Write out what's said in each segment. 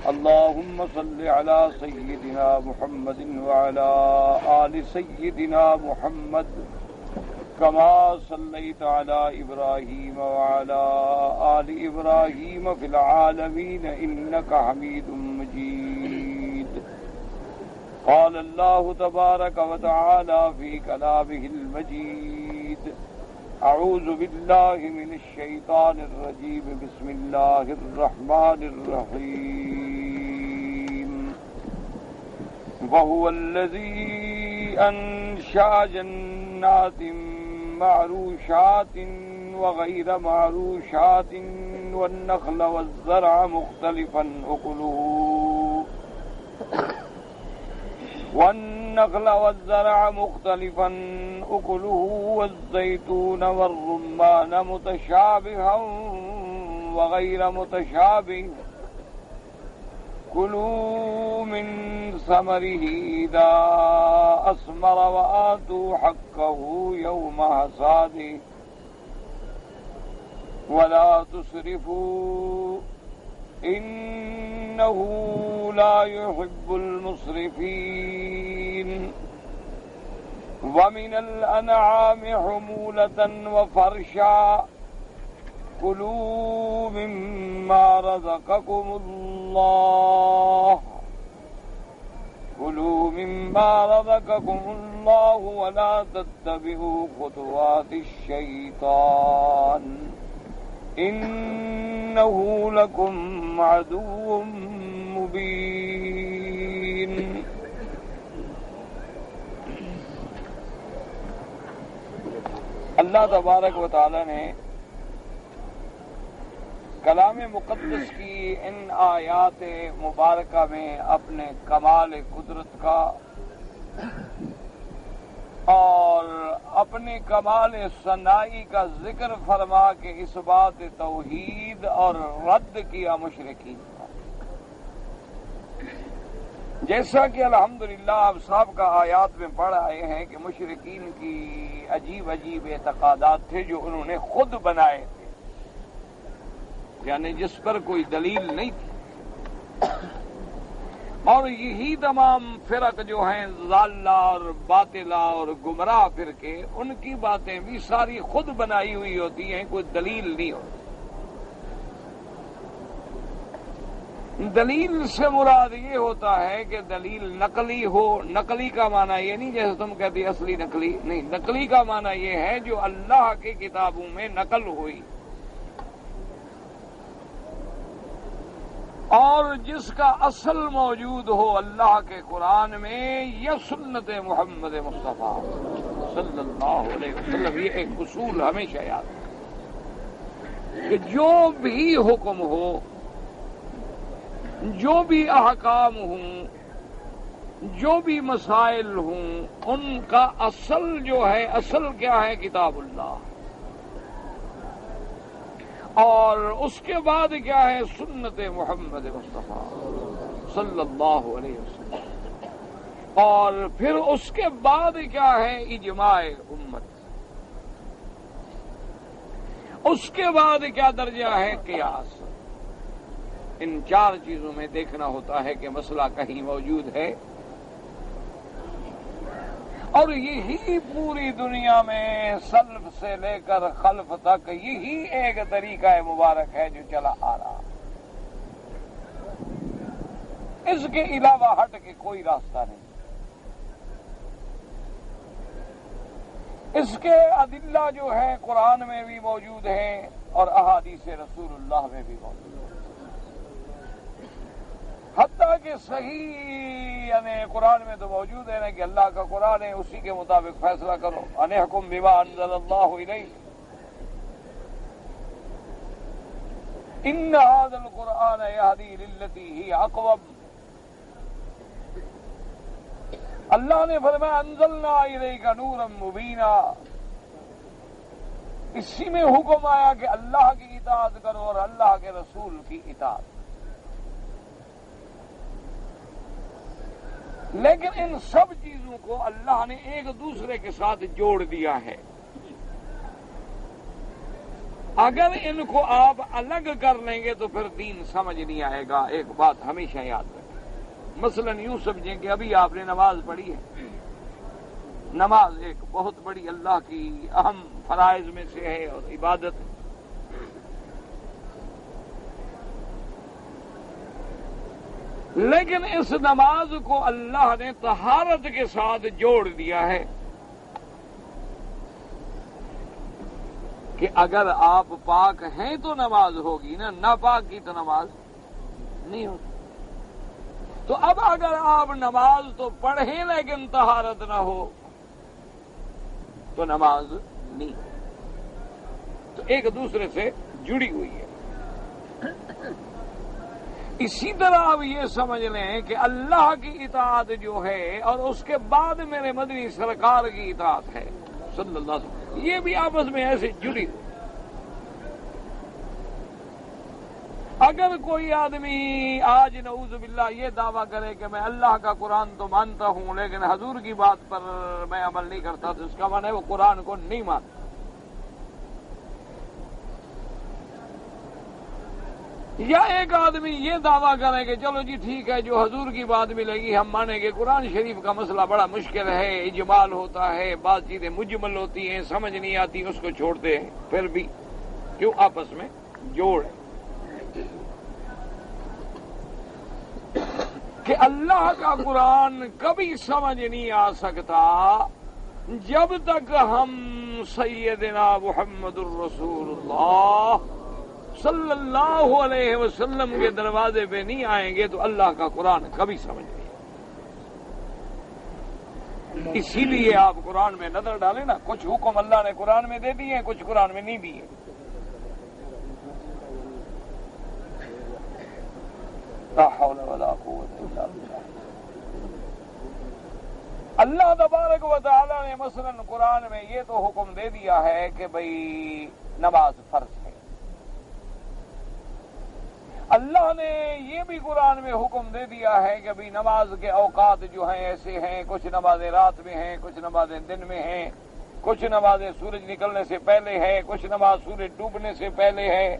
اللهم صل على سيدنا محمد وعلى آل سيدنا محمد كما صليت على إبراهيم وعلى آل إبراهيم في العالمين إنك حميد مجيد. قال الله تبارك وتعالى في كلامه المجيد: أعوذ بالله من الشيطان الرجيم. بسم الله الرحمن الرحيم. وهو الذي أنشأ جنات معروشات وغير معروشات والنخل والزرع مختلفا أكله والزيتون والرمان متشابها وغير متشابه. كلوا من ثمره إذا أثمر وآتوا حقه يوم حصاده ولا تسرفوا إنه لا يحب المسرفين. ومن الأنعام حمولة وفرشا كلوا مما رزقكم الله ولا تتبعوا خطوات الشيطان إنه لكم عدو مبين. اللہ تبارک و تعالی نے کلام مقدس کی ان آیات مبارکہ میں اپنے کمال قدرت کا اور اپنے کمال ثنائی کا ذکر فرما کے اس بات توحید اور رد کیا مشرکین کا. جیسا کہ الحمدللہ آپ صاحب کا آیات میں پڑھ آئے ہیں کہ مشرکین کی عجیب عجیب اعتقادات تھے جو انہوں نے خود بنائے تھے، یعنی جس پر کوئی دلیل نہیں تھی. اور یہی تمام فرق جو ہیں ضالہ اور باطلہ اور گمراہ فرقے، ان کی باتیں بھی ساری خود بنائی ہوئی ہوتی ہیں، کوئی دلیل نہیں ہوتی. دلیل سے مراد یہ ہوتا ہے کہ دلیل نقلی ہو. نقلی کا معنی یہ نہیں جیسے تم کہتے اصلی نقلی نہیں، نقلی کا معنی یہ ہے جو اللہ کی کتابوں میں نقل ہوئی اور جس کا اصل موجود ہو اللہ کے قرآن میں یا سنت محمد مصطفیٰ صلی اللہ علیہ وسلم. یہ ایک اصول ہمیشہ یاد ہے کہ جو بھی حکم ہو، جو بھی احکام ہوں، جو بھی مسائل ہوں، ان کا اصل جو ہے، اصل کیا ہے؟ کتاب اللہ. اور اس کے بعد کیا ہے؟ سنت محمد مصطفیٰ صلی اللہ علیہ وسلم. اور پھر اس کے بعد کیا ہے؟ اجماع امت. اس کے بعد کیا درجہ ہے؟ قیاس. ان چار چیزوں میں دیکھنا ہوتا ہے کہ مسئلہ کہیں موجود ہے. اور یہی پوری دنیا میں سلف سے لے کر خلف تک یہی ایک طریقہ مبارک ہے جو چلا آ رہا. اس کے علاوہ ہٹ کے کوئی راستہ نہیں. اس کے ادلہ جو ہے قرآن میں بھی موجود ہیں اور احادیث رسول اللہ میں بھی موجود ہیں. حتیٰ کہ صحیح یعنی قرآن میں تو موجود ہے نا کہ اللہ کا قرآن ہے، اسی کے مطابق فیصلہ کرو. ان احکم بما انزل اللہ الیک ان ھذا القرآن یہدی للتی ہی اقوم. اللہ نے فرمایا انزلنا الیک نورا مبینا. اسی میں حکم آیا کہ اللہ کی اطاعت کرو اور اللہ کے رسول کی اطاعت. لیکن ان سب چیزوں کو اللہ نے ایک دوسرے کے ساتھ جوڑ دیا ہے. اگر ان کو آپ الگ کر لیں گے تو پھر دین سمجھ نہیں آئے گا. ایک بات ہمیشہ یاد رکھیں، مثلا یوں سمجھیں کہ ابھی آپ نے نماز پڑھی ہے. نماز ایک بہت بڑی اللہ کی اہم فرائض میں سے ہے اور عبادت ہے. لیکن اس نماز کو اللہ نے طہارت کے ساتھ جوڑ دیا ہے کہ اگر آپ پاک ہیں تو نماز ہوگی نا، ناپاک کی تو نماز نہیں ہوتی. تو اب اگر آپ نماز تو پڑھیں لیکن طہارت نہ ہو تو نماز نہیں، تو ایک دوسرے سے جڑی ہوئی ہے. اسی طرح آپ یہ سمجھ لیں کہ اللہ کی اطاعت جو ہے اور اس کے بعد میرے مدنی سرکار کی اطاعت ہے صلی اللہ علیہ وسلم، یہ بھی آپس میں ایسے جڑی ہوئی. اگر کوئی آدمی آج نعوذ باللہ یہ دعویٰ کرے کہ میں اللہ کا قرآن تو مانتا ہوں لیکن حضور کی بات پر میں عمل نہیں کرتا، تو اس کا معنی ہے وہ قرآن کو نہیں مانتا. یا ایک آدمی یہ دعویٰ کرے کہ چلو جی ٹھیک ہے، جو حضور کی بات ملے گی ہم مانیں گے، قرآن شریف کا مسئلہ بڑا مشکل ہے، اجمال ہوتا ہے، بعض چیزیں مجمل ہوتی ہیں، سمجھ نہیں آتی، اس کو چھوڑتے ہیں. پھر بھی کیوں آپس میں جوڑ ہے کہ اللہ کا قرآن کبھی سمجھ نہیں آ سکتا جب تک ہم سیدنا محمد الرسول اللہ صلی اللہ علیہ وسلم کے دروازے پہ نہیں آئیں گے تو اللہ کا قرآن کبھی سمجھ نہیں. اسی لیے آپ قرآن میں نظر ڈالیں نا، کچھ حکم اللہ نے قرآن میں دے دیے ہیں، کچھ قرآن میں نہیں دیے. لا حول ولا قوت الا باللہ. اللہ تبارک و تعالی نے مثلا قرآن میں یہ تو حکم دے دیا ہے کہ بھئی نماز فرض ہے. اللہ نے یہ بھی قرآن میں حکم دے دیا ہے کہ بھئی نماز کے اوقات جو ہیں ایسے ہیں، کچھ نمازیں رات میں ہیں، کچھ نمازیں دن میں ہیں، کچھ نمازیں سورج نکلنے سے پہلے ہے، کچھ نماز سورج ڈوبنے سے پہلے ہے،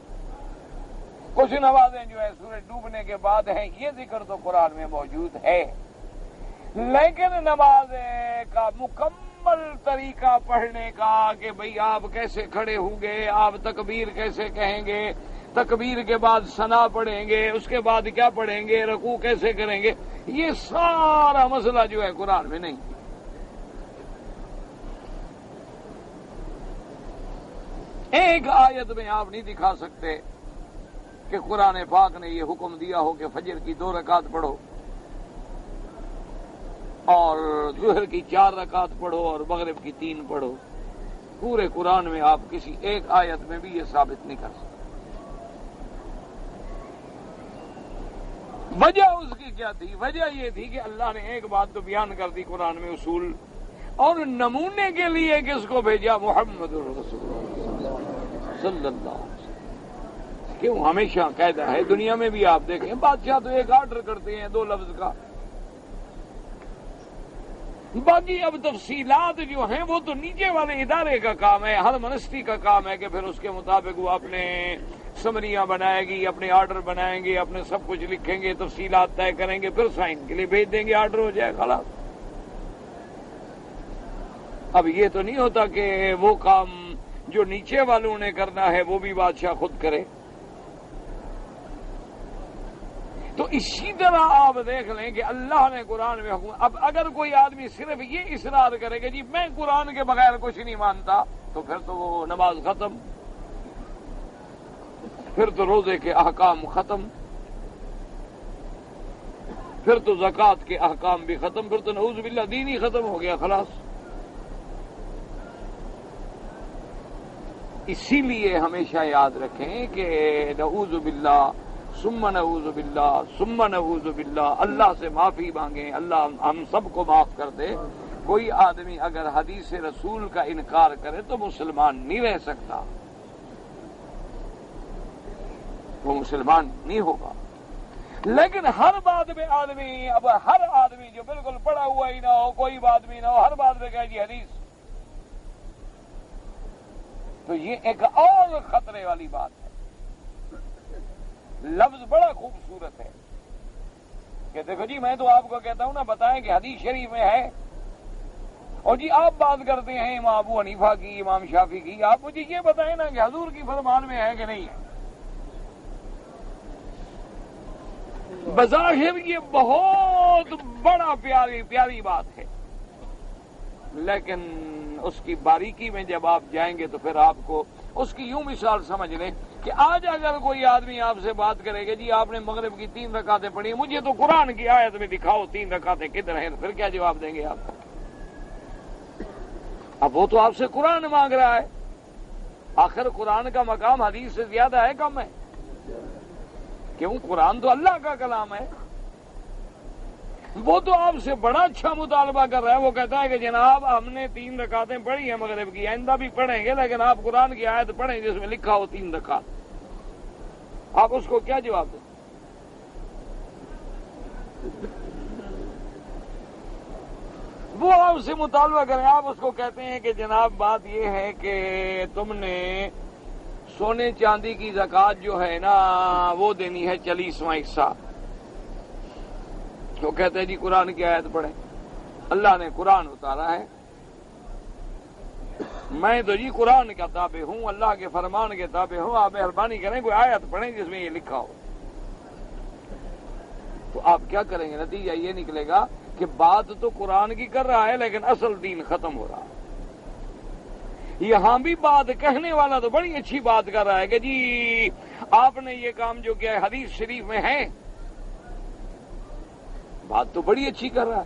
کچھ نمازیں جو ہے سورج ڈوبنے کے بعد ہیں. یہ ذکر تو قرآن میں موجود ہے، لیکن نماز کا مکمل طریقہ پڑھنے کا کہ بھئی آپ کیسے کھڑے ہوں گے، آپ تکبیر کیسے کہیں گے، تکبیر کے بعد ثنا پڑھیں گے، اس کے بعد کیا پڑھیں گے، رکوع کیسے کریں گے، یہ سارا مسئلہ جو ہے قرآن میں نہیں. ایک آیت میں آپ نہیں دکھا سکتے کہ قرآن پاک نے یہ حکم دیا ہو کہ فجر کی 2 رکعت پڑھو اور ظہر کی 4 رکعت پڑھو اور مغرب کی 3 پڑھو. پورے قرآن میں آپ کسی ایک آیت میں بھی یہ ثابت نہیں کر سکتے. وجہ اس کی کیا تھی؟ وجہ یہ تھی کہ اللہ نے ایک بات تو بیان کر دی قرآن میں اصول، اور نمونے کے لیے کس کو بھیجا؟ محمد رسول اللہ صلی اللہ علیہ وسلم. کیوں ہمیشہ قاعدہ ہے دنیا میں بھی آپ دیکھیں، بادشاہ تو ایک آرڈر کرتے ہیں 2 لفظ کا، باقی اب تفصیلات جو ہیں وہ تو نیچے والے ادارے کا کام ہے، ہر منسٹری کا کام ہے کہ پھر اس کے مطابق وہ اپنے سمریاں بنائے گی، اپنے آرڈر بنائیں گے، اپنے سب کچھ لکھیں گے، تفصیلات طے کریں گے، پھر سائن کے لیے بھیج دیں گے، آرڈر ہو جائے خلاص. اب یہ تو نہیں ہوتا کہ وہ کام جو نیچے والوں نے کرنا ہے وہ بھی بادشاہ خود کرے. تو اسی طرح آپ دیکھ لیں کہ اللہ نے قرآن میں حکم. اب اگر کوئی آدمی صرف یہ اصرار کرے کہ جی میں قرآن کے بغیر کچھ نہیں مانتا، تو پھر تو وہ نماز ختم، پھر تو روزے کے احکام ختم، پھر تو زکوٰۃ کے احکام بھی ختم، پھر تو نعوذ باللہ دین ہی ختم ہو گیا خلاص. اسی لیے ہمیشہ یاد رکھیں کہ نعوذ باللہ ثم نعوذ باللہ ثم نعوذ باللہ، اللہ سے معافی مانگیں، اللہ ہم سب کو معاف کر دے. کوئی آدمی اگر حدیث رسول کا انکار کرے تو مسلمان نہیں رہ سکتا، وہ مسلمان نہیں ہوگا. لیکن ہر بات میں آدمی، اب ہر آدمی جو بالکل پڑھا ہوا ہی نہ ہو، کوئی بات بھی نہ ہو، ہر بات میں کہے جی حدیث. تو یہ ایک اور خطرے والی بات ہے. لفظ بڑا خوبصورت ہے کہ دیکھو جی میں تو آپ کو کہتا ہوں نا بتائیں کہ حدیث شریف میں ہے، اور جی آپ بات کرتے ہیں امام ابو حنیفہ کی، امام شافعی کی، آپ مجھے یہ بتائیں نا کہ حضور کی فرمان میں ہے کہ نہیں ہے. بظاہر یہ بہت بڑا پیاری بات ہے، لیکن اس کی باریکی میں جب آپ جائیں گے تو پھر آپ کو اس کی یوں مثال سمجھ لیں کہ آج اگر کوئی آدمی آپ سے بات کرے گا جی آپ نے مغرب کی 3 رکعتیں پڑھی، مجھے تو قرآن کی آیت میں دکھاؤ 3 رکعتیں کدھر ہیں، پھر کیا جواب دیں گے آپ؟ اب وہ تو آپ سے قرآن مانگ رہا ہے. آخر قرآن کا مقام حدیث سے زیادہ ہے کم ہے؟ کیوں؟ قرآن تو اللہ کا کلام ہے. وہ تو آپ سے بڑا اچھا مطالبہ کر رہا ہے، وہ کہتا ہے کہ جناب ہم نے 3 رکعتیں پڑھی ہیں مغرب کی، آئندہ بھی پڑھیں گے، لیکن آپ قرآن کی آیت پڑھیں جس میں لکھا ہو 3 رکعت. آپ اس کو کیا جواب دیں؟ وہ آپ سے مطالبہ کریں، آپ اس کو کہتے ہیں کہ جناب بات یہ ہے کہ تم نے سونے چاندی کی زکوٰۃ جو ہے نا وہ دینی ہے 40واں حصہ. تو کہتے ہیں جی قرآن کی آیت پڑھیں. اللہ نے قرآن اتارا ہے، میں تو جی قرآن کا تابع ہوں، اللہ کے فرمان کے تابع ہوں، آپ مہربانی کریں کوئی آیت پڑھیں جس میں یہ لکھا ہو. تو آپ کیا کریں گے؟ نتیجہ یہ نکلے گا کہ بات تو قرآن کی کر رہا ہے لیکن اصل دین ختم ہو رہا ہے. یہاں بھی بات کہنے والا تو بڑی اچھی بات کر رہا ہے کہ جی آپ نے یہ کام جو کیا ہے حدیث شریف میں ہے، بات تو بڑی اچھی کر رہا ہے،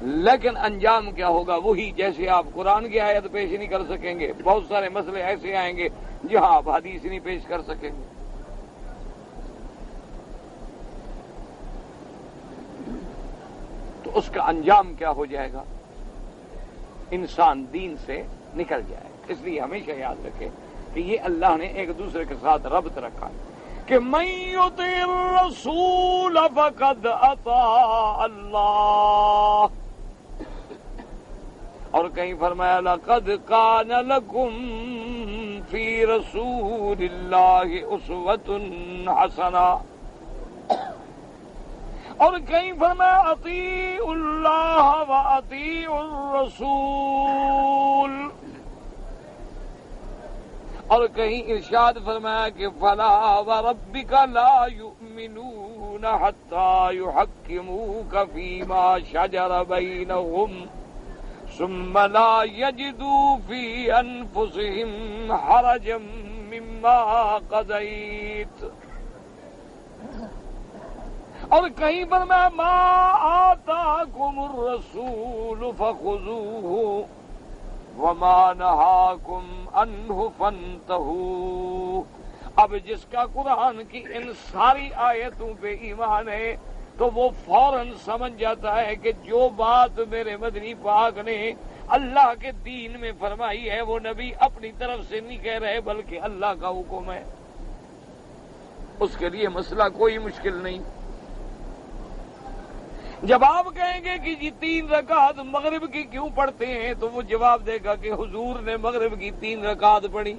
لیکن انجام کیا ہوگا؟ وہی جیسے آپ قرآن کی آیت پیش نہیں کر سکیں گے، بہت سارے مسئلے ایسے آئیں گے جہاں آپ حدیث نہیں پیش کر سکیں گے. تو اس کا انجام کیا ہو جائے گا؟ انسان دین سے نکل جائے. اس لیے ہمیشہ یاد رکھے کہ یہ اللہ نے ایک دوسرے کے ساتھ ربط رکھا ہے کہ من یطع الرسول فقد اطاع اللہ، اور کہیں فرمایا لقد کان لکم فی رسول اللہ اسوۃ حسنہ، اور کہیں فرمایا اطیعوا اللہ واطیعوا الرسول، اور کہیں ارشاد فرمایا کہ فلا وربک لا یؤمنون حتی یحکموک فیما شجر بینہم ثم لا یجدوا فی انفسہم حرجا مما قضیت، اور کہیں پر میں ما آتاکم الرسول فخذوہ وما نہاکم عنہ فانتہوا. اب جس کا قرآن کی ان ساری آیتوں پہ ایمان ہے تو وہ فوراً سمجھ جاتا ہے کہ جو بات میرے مدنی پاک نے اللہ کے دین میں فرمائی ہے وہ نبی اپنی طرف سے نہیں کہہ رہے بلکہ اللہ کا حکم ہے. اس کے لیے مسئلہ کوئی مشکل نہیں. جب آپ کہیں گے کہ جی 3 رکعت مغرب کی کیوں پڑھتے ہیں تو وہ جواب دے گا کہ حضور نے مغرب کی 3 رکعت پڑھی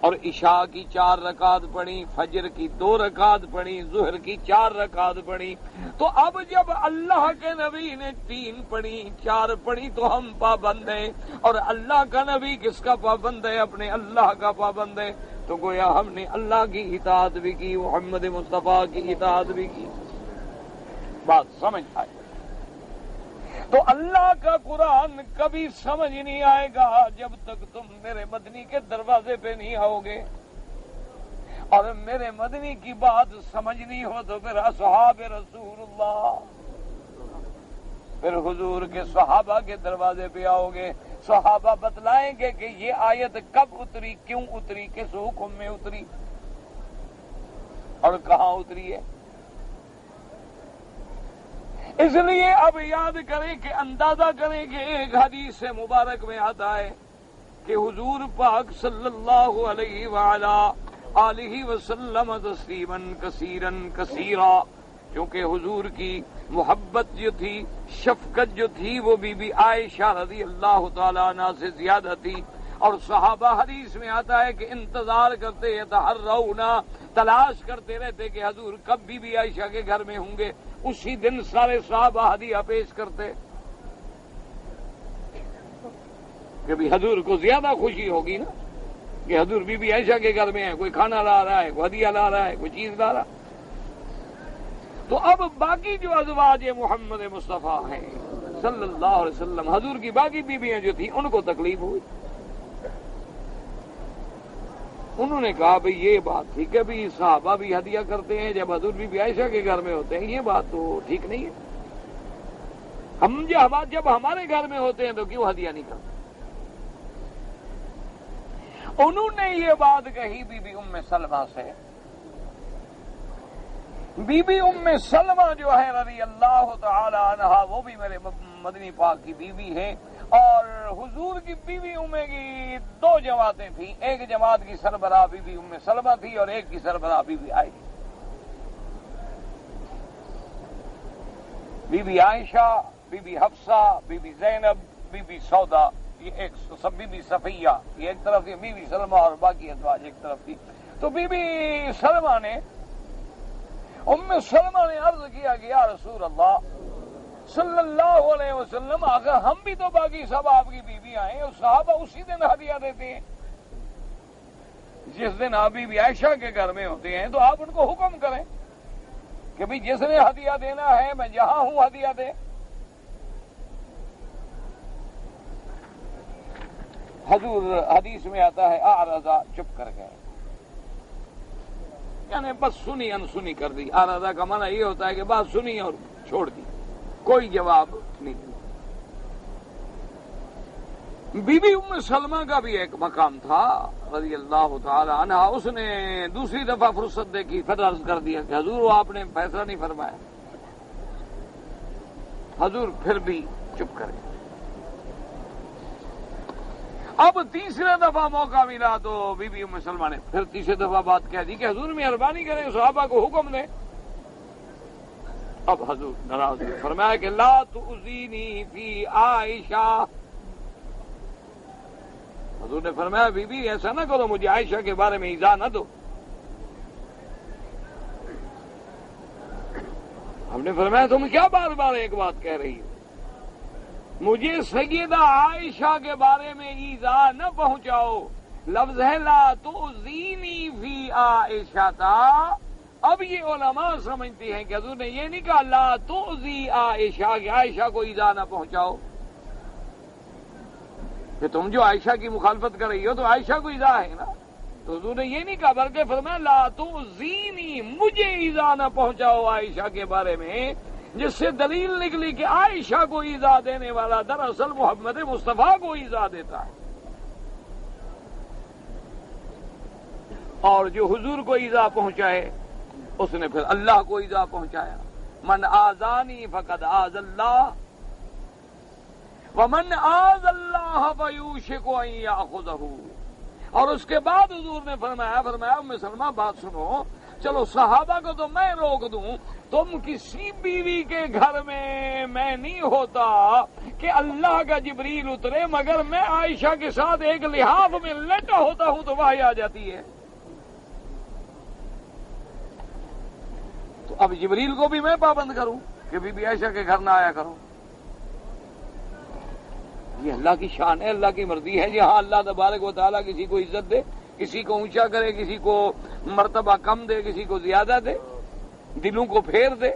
اور عشاء کی 4 رکعت پڑھی، فجر کی 2 رکعت پڑھی، ظہر کی 4 رکعت پڑھی. تو اب جب اللہ کے نبی نے 3 پڑھی 4 پڑھی تو ہم پابند ہیں، اور اللہ کا نبی کس کا پابند ہے؟ اپنے اللہ کا پابند ہے. تو گویا ہم نے اللہ کی اطاعت بھی کی، محمد مصطفیٰ کی اطاعت بھی کی. بات سمجھ آئے. تو اللہ کا قرآن کبھی سمجھ نہیں آئے گا جب تک تم میرے مدنی کے دروازے پہ نہیں آؤ گے، اور میرے مدنی کی بات سمجھنی ہو تو پھر اصحاب رسول اللہ، پھر حضور کے صحابہ کے دروازے پہ آؤ گے. صحابہ بتلائیں گے کہ یہ آیت کب اتری، کیوں اتری، کس حکم میں اتری اور کہاں اتری ہے. اس لیے اب یاد کریں کہ اندازہ کریں کہ ایک حدیث مبارک میں آتا ہے کہ حضور پاک صلی اللہ علیہ وآلہ آلہ وسلم تسلیما کثیرا کثیرا، کیونکہ حضور کی محبت جو تھی، شفقت جو تھی، وہ بی بی عائشہ رضی اللہ تعالیٰ عنہ سے زیادہ تھی. اور صحابہ حدیث میں آتا ہے کہ انتظار کرتے یتحرون، تلاش کرتے رہتے کہ حضور کب بی بی عائشہ کے گھر میں ہوں گے. اسی دن سارے صحابہ ہدیہ پیش کرتے کہ بھی حضور کو زیادہ خوشی ہوگی نا کہ حضور بی بی عائشہ کے گھر میں ہے، کوئی کھانا لا رہا ہے، کوئی ہدیہ لا رہا ہے، کوئی چیز لا رہا. تو اب باقی جو ازواج محمد مصطفیٰ ہیں صلی اللہ علیہ وسلم، حضور کی باقی بیویاں جو تھیں ان کو تکلیف ہوئی. انہوں نے کہا بھئی یہ بات ٹھیک ہے، بھی صحابہ بھی ہدیہ کرتے ہیں جب حضور بی بی عائشہ کے گھر میں ہوتے ہیں، یہ بات تو ٹھیک نہیں ہے. ہم جب ہمارے گھر میں ہوتے ہیں تو کیوں ہدیہ نہیں کرتے؟ انہوں نے یہ بات کہی بی بی ام سلمہ سے. بی بی ام سلمہ جو ہے رضی اللہ تعالی عنہا، وہ بھی میرے مدنی پاک کی بیوی ہے. اور حضور کی بیوی امیں کی دو جماعتیں تھیں، ایک جماعت کی سربراہ بی بی ام سلمہ تھی اور ایک کی سربراہ Bibi Ayesha. Bibi Ayesha, Bibi Hafsa, Bibi Zainab, Bibi Sauda, یہ ایک سب بی بی صفیہ یہ ایک طرف تھی، بی بی سلمہ اور باقی ازواج ایک طرف تھی. تو بی بی سلمہ نے، ام سلمہ نے عرض کیا کہ یا رسول اللہ صلی اللہ علیہ وسلم، اگر ہم بھی تو باقی سب آپ کی بیویاں ہیں اور صحابہ اسی دن ہدیہ دیتے ہیں جس دن آپ بی بی عائشہ کے گھر میں ہوتے ہیں، تو آپ ان کو حکم کریں کہ بھی جس نے ہدیہ دینا ہے میں جہاں ہوں ہدیہ دے. حضور حدیث میں آتا ہے اعرضا، چپ کر گئے، یعنی بس سنی انسنی کر دی. اعرضا کا معنی یہ ہوتا ہے کہ بات سنی اور چھوڑ دی، کوئی جواب نہیں دیا. بی بی ام سلمہ کا بھی ایک مقام تھا رضی اللہ تعالی عنہ. اس نے دوسری دفعہ فرصت دیکھی، پھر عرض کر دیا کہ حضور آپ نے فیصلہ نہیں فرمایا. حضور پھر بھی چپ کرے. اب تیسرے دفعہ موقع ملا تو بی بی ام سلمہ نے پھر تیسری دفعہ بات کہہ دی کہ حضور مہربانی کریں، صحابہ کو حکم دیں. اب حضور ناراض ہوئے، فرمایا کہ لا تؤذینی فی عائشہ. حضور نے فرمایا بی بی ایسا نہ کرو، مجھے عائشہ کے بارے میں ایذا نہ دو. ہم نے فرمایا تم کیا بار بار ایک بات کہہ رہی ہو؟ مجھے سیدہ عائشہ کے بارے میں ایذا نہ پہنچاؤ. لفظ ہے لا تؤذینی فی عائشہ تھا. اب یہ علماء سمجھتے ہیں کہ حضور نے یہ نہیں کہا لا تؤذی عائشہ کہ عائشہ کو ایذا نہ پہنچاؤ، کہ تم جو عائشہ کی مخالفت کر رہی ہو تو عائشہ کو ایذا ہے نا. تو حضور نے یہ نہیں کہا، بلکہ فرمایا لا تؤذینی، مجھے ایذا نہ پہنچاؤ عائشہ کے بارے میں، جس سے دلیل نکلی کہ عائشہ کو ایذا دینے والا دراصل محمد مصطفیٰ کو ایذا دیتا ہے، اور جو حضور کو ایذا پہنچائے اس نے پھر اللہ کو ایذا پہنچایا. من آذانی فقد آذ اللہ ومن آذ اللہ فیوشک ان یاخذہ. اور اس کے بعد حضور نے فرمایا ام سلمہ بات سنو، چلو صحابہ کو تو میں روک دوں، تم کسی بیوی کے گھر میں نہیں ہوتا کہ اللہ کا جبریل اترے، مگر میں عائشہ کے ساتھ ایک لحاف میں لیٹا ہوتا ہوں تو وحی آ جاتی ہے. تو اب جبریل کو بھی میں پابند کروں کہ بی بی عائشہ کے گھر نہ آیا کرو؟ یہ اللہ کی شان ہے، اللہ کی مرضی ہے. جہاں اللہ تبارک و تعالیٰ کسی کو عزت دے، کسی کو اونچا کرے، کسی کو مرتبہ کم دے، کسی کو زیادہ دے، دلوں کو پھیر دے.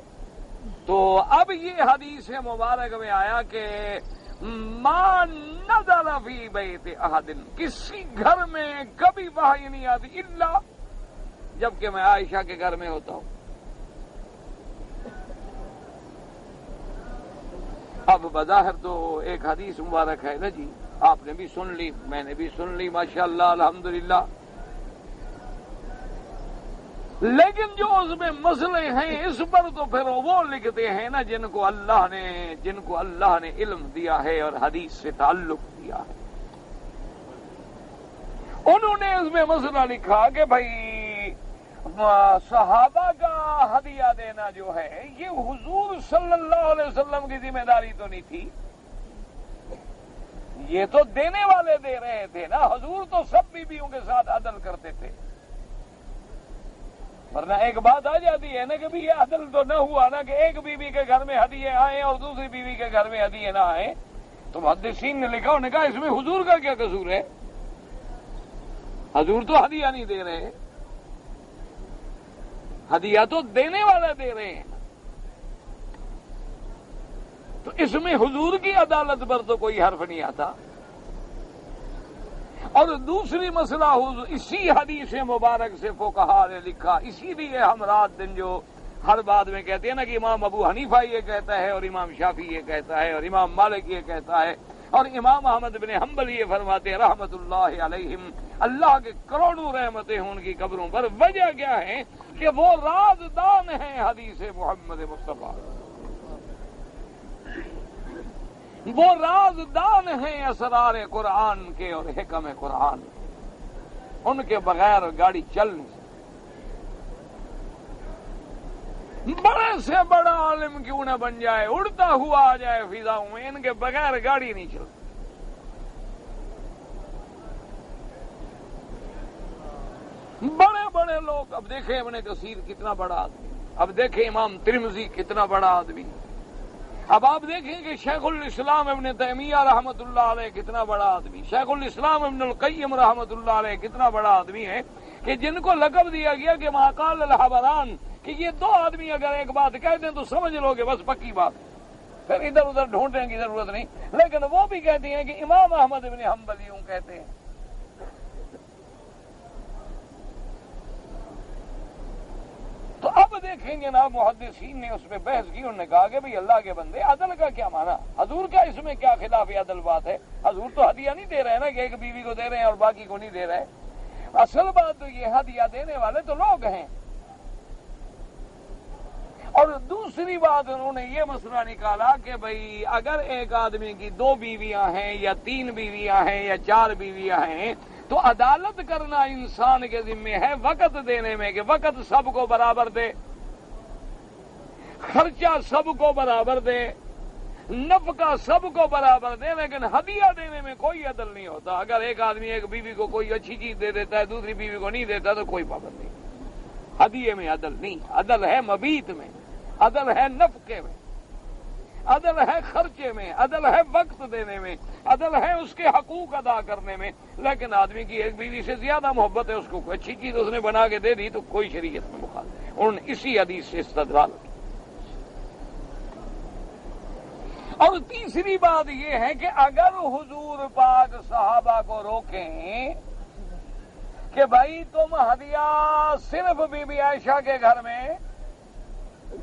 تو اب یہ حدیث مبارک میں آیا کہ ما نزل فی بیت احد، کسی گھر میں کبھی وحی نہیں آتی الا جبکہ میں عائشہ کے گھر میں ہوتا ہوں. اب بظاہر تو ایک حدیث مبارک ہے نا جی، آپ نے بھی سن لی، میں نے بھی سن لی، ماشاءاللہ الحمدللہ، لیکن جو اس میں مسئلے ہیں اس پر تو پھر وہ لکھتے ہیں نا جن کو اللہ نے علم دیا ہے اور حدیث سے تعلق دیا ہے. انہوں نے اس میں مسئلہ لکھا کہ بھائی صحابہ کا ہدیہ دینا جو ہے یہ حضور صلی اللہ علیہ وسلم کی ذمہ داری تو نہیں تھی، یہ تو دینے والے دے رہے تھے نا۔ حضور تو سب بیویوں کے ساتھ عدل کرتے تھے، ورنہ ایک بات آ جاتی ہے نا کہ یہ عدل تو نہ ہوا نا کہ ایک بیوی کے گھر میں ہدیے آئیں اور دوسری بیوی کے گھر میں ہدیے نہ آئیں۔ تو محدثین نے لکھا، انہوں نے کہا اس میں حضور کا کیا قصور ہے؟ حضور تو ہدیہ نہیں دے رہے، ہدیہ تو دینے والا دے رہے ہیں، تو اس میں حضور کی عدالت پر تو کوئی حرف نہیں آتا۔ اور دوسری مسئلہ اسی حدیث مبارک سے فقہا نے لکھا، اسی لیے ہم رات دن جو ہر بات میں کہتے ہیں نا کہ امام ابو حنیفہ یہ کہتا ہے اور امام شافعی یہ کہتا ہے اور امام مالک یہ کہتا ہے اور امام احمد بن حنبل یہ فرماتے ہیں رحمت اللہ علیہم، اللہ کے کروڑوں رحمتیں ہوں ان کی قبروں پر۔ وجہ کیا ہے کہ وہ رازدان ہیں حدیث محمد مصطفیٰ، وہ رازدان ہیں اسرار قرآن کے اور حکم قرآن، ان کے بغیر گاڑی چل نہیں سکتی۔ بڑے سے بڑا عالم کیوں نہ بن جائے، اڑتا ہوا آ جائے فضاؤں میں، ان کے بغیر گاڑی نہیں چلتی۔ بڑے بڑے لوگ، اب دیکھیں ابن کثیر کتنا بڑا آدمی، اب دیکھیں امام ترمذی کتنا بڑا آدمی، اب آپ دیکھیں کہ شیخ الاسلام ابن تیمیہ رحمت اللہ علیہ کتنا بڑا آدمی، شیخ الاسلام ابن القیم رحمت اللہ علیہ کتنا بڑا آدمی ہے کہ جن کو لقب دیا گیا کہ ما قال الحبران، کہ یہ دو آدمی اگر ایک بات کہہ دیں تو سمجھ لو گے بس پکی بات، پھر ادھر ادھر ڈھونڈنے کی ضرورت نہیں۔ لیکن وہ بھی کہتے ہیں کہ امام احمد بن حنبل یوں کہتے ہیں۔ تو اب دیکھیں گے نا محدثین نے اس پہ بحث کی، انہوں نے کہا کہ بھئی اللہ کے بندے عدل کا کیا معنی، حضور کا اس میں کیا خلاف عدل بات ہے؟ حضور تو ہدیہ نہیں دے رہے نا کہ ایک بیوی کو دے رہے ہیں اور باقی کو نہیں دے رہے، اصل بات تو یہ ہدیہ دینے والے تو لوگ ہیں۔ اور دوسری بات انہوں نے یہ مسئلہ نکالا کہ بھئی اگر ایک آدمی کی 2 بیویاں ہیں یا 3 بیویاں ہیں یا 4 بیویاں ہیں تو عدالت کرنا انسان کے ذمہ ہے وقت دینے میں، کہ وقت سب کو برابر دے، خرچہ سب کو برابر دے، نفقہ سب کو برابر دے، لیکن ہدیہ دینے میں کوئی عدل نہیں ہوتا۔ اگر ایک آدمی ایک بیوی کو کوئی اچھی چیز دے دیتا ہے دوسری بیوی کو نہیں دیتا تو کوئی پابند نہیں۔ ہدیے میں عدل نہیں، عدل ہے مبیت میں، عدل ہے نفقے میں، عدل ہے خرچے میں، عدل ہے وقت دینے میں، عدل ہے اس کے حقوق ادا کرنے میں۔ لیکن آدمی کی ایک بیوی سے زیادہ محبت ہے، اس کو کوئی اچھی چیز اس نے بنا کے دے دی تو کوئی شریعت میں مخالف۔ انہوں نے اسی حدیث سے استدلال کی۔ اور تیسری بات یہ ہے کہ اگر حضور پاک صحابہ کو روکیں کہ بھائی تم ہدیہ صرف بی بی عائشہ کے گھر میں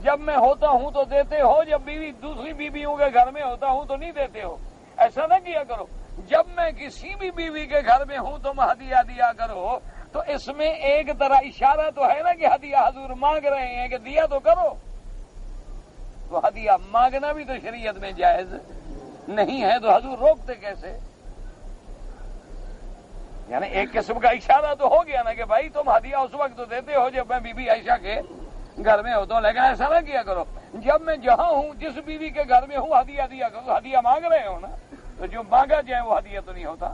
جب میں ہوتا ہوں تو دیتے ہو، جب بیوی دوسری بیویوں کے گھر میں ہوتا ہوں تو نہیں دیتے ہو، ایسا نہ کیا کرو، جب میں کسی بھی بیوی کے گھر میں ہوں تم ہدیہ دیا کرو، تو اس میں ایک طرح اشارہ تو ہے نا کہ ہدیہ حضور مانگ رہے ہیں کہ دیا تو کرو۔ تو ہدیہ مانگنا بھی تو شریعت میں جائز نہیں ہے، تو حضور روکتے کیسے؟ یعنی ایک قسم کا اشارہ تو ہو گیا نا کہ بھائی تم ہدیہ اس وقت تو دیتے ہو جب میں بی بی عائشہ کے گھر میں ہوتا ہوں، لیکن ایسا نہ کیا کرو جب میں جہاں ہوں جس بیوی کے گھر میں ہوں ہدیہ دیا کرو۔ ہدیہ مانگ رہے ہو نا، تو جو مانگا جائے وہ ہدیہ تو نہیں ہوتا۔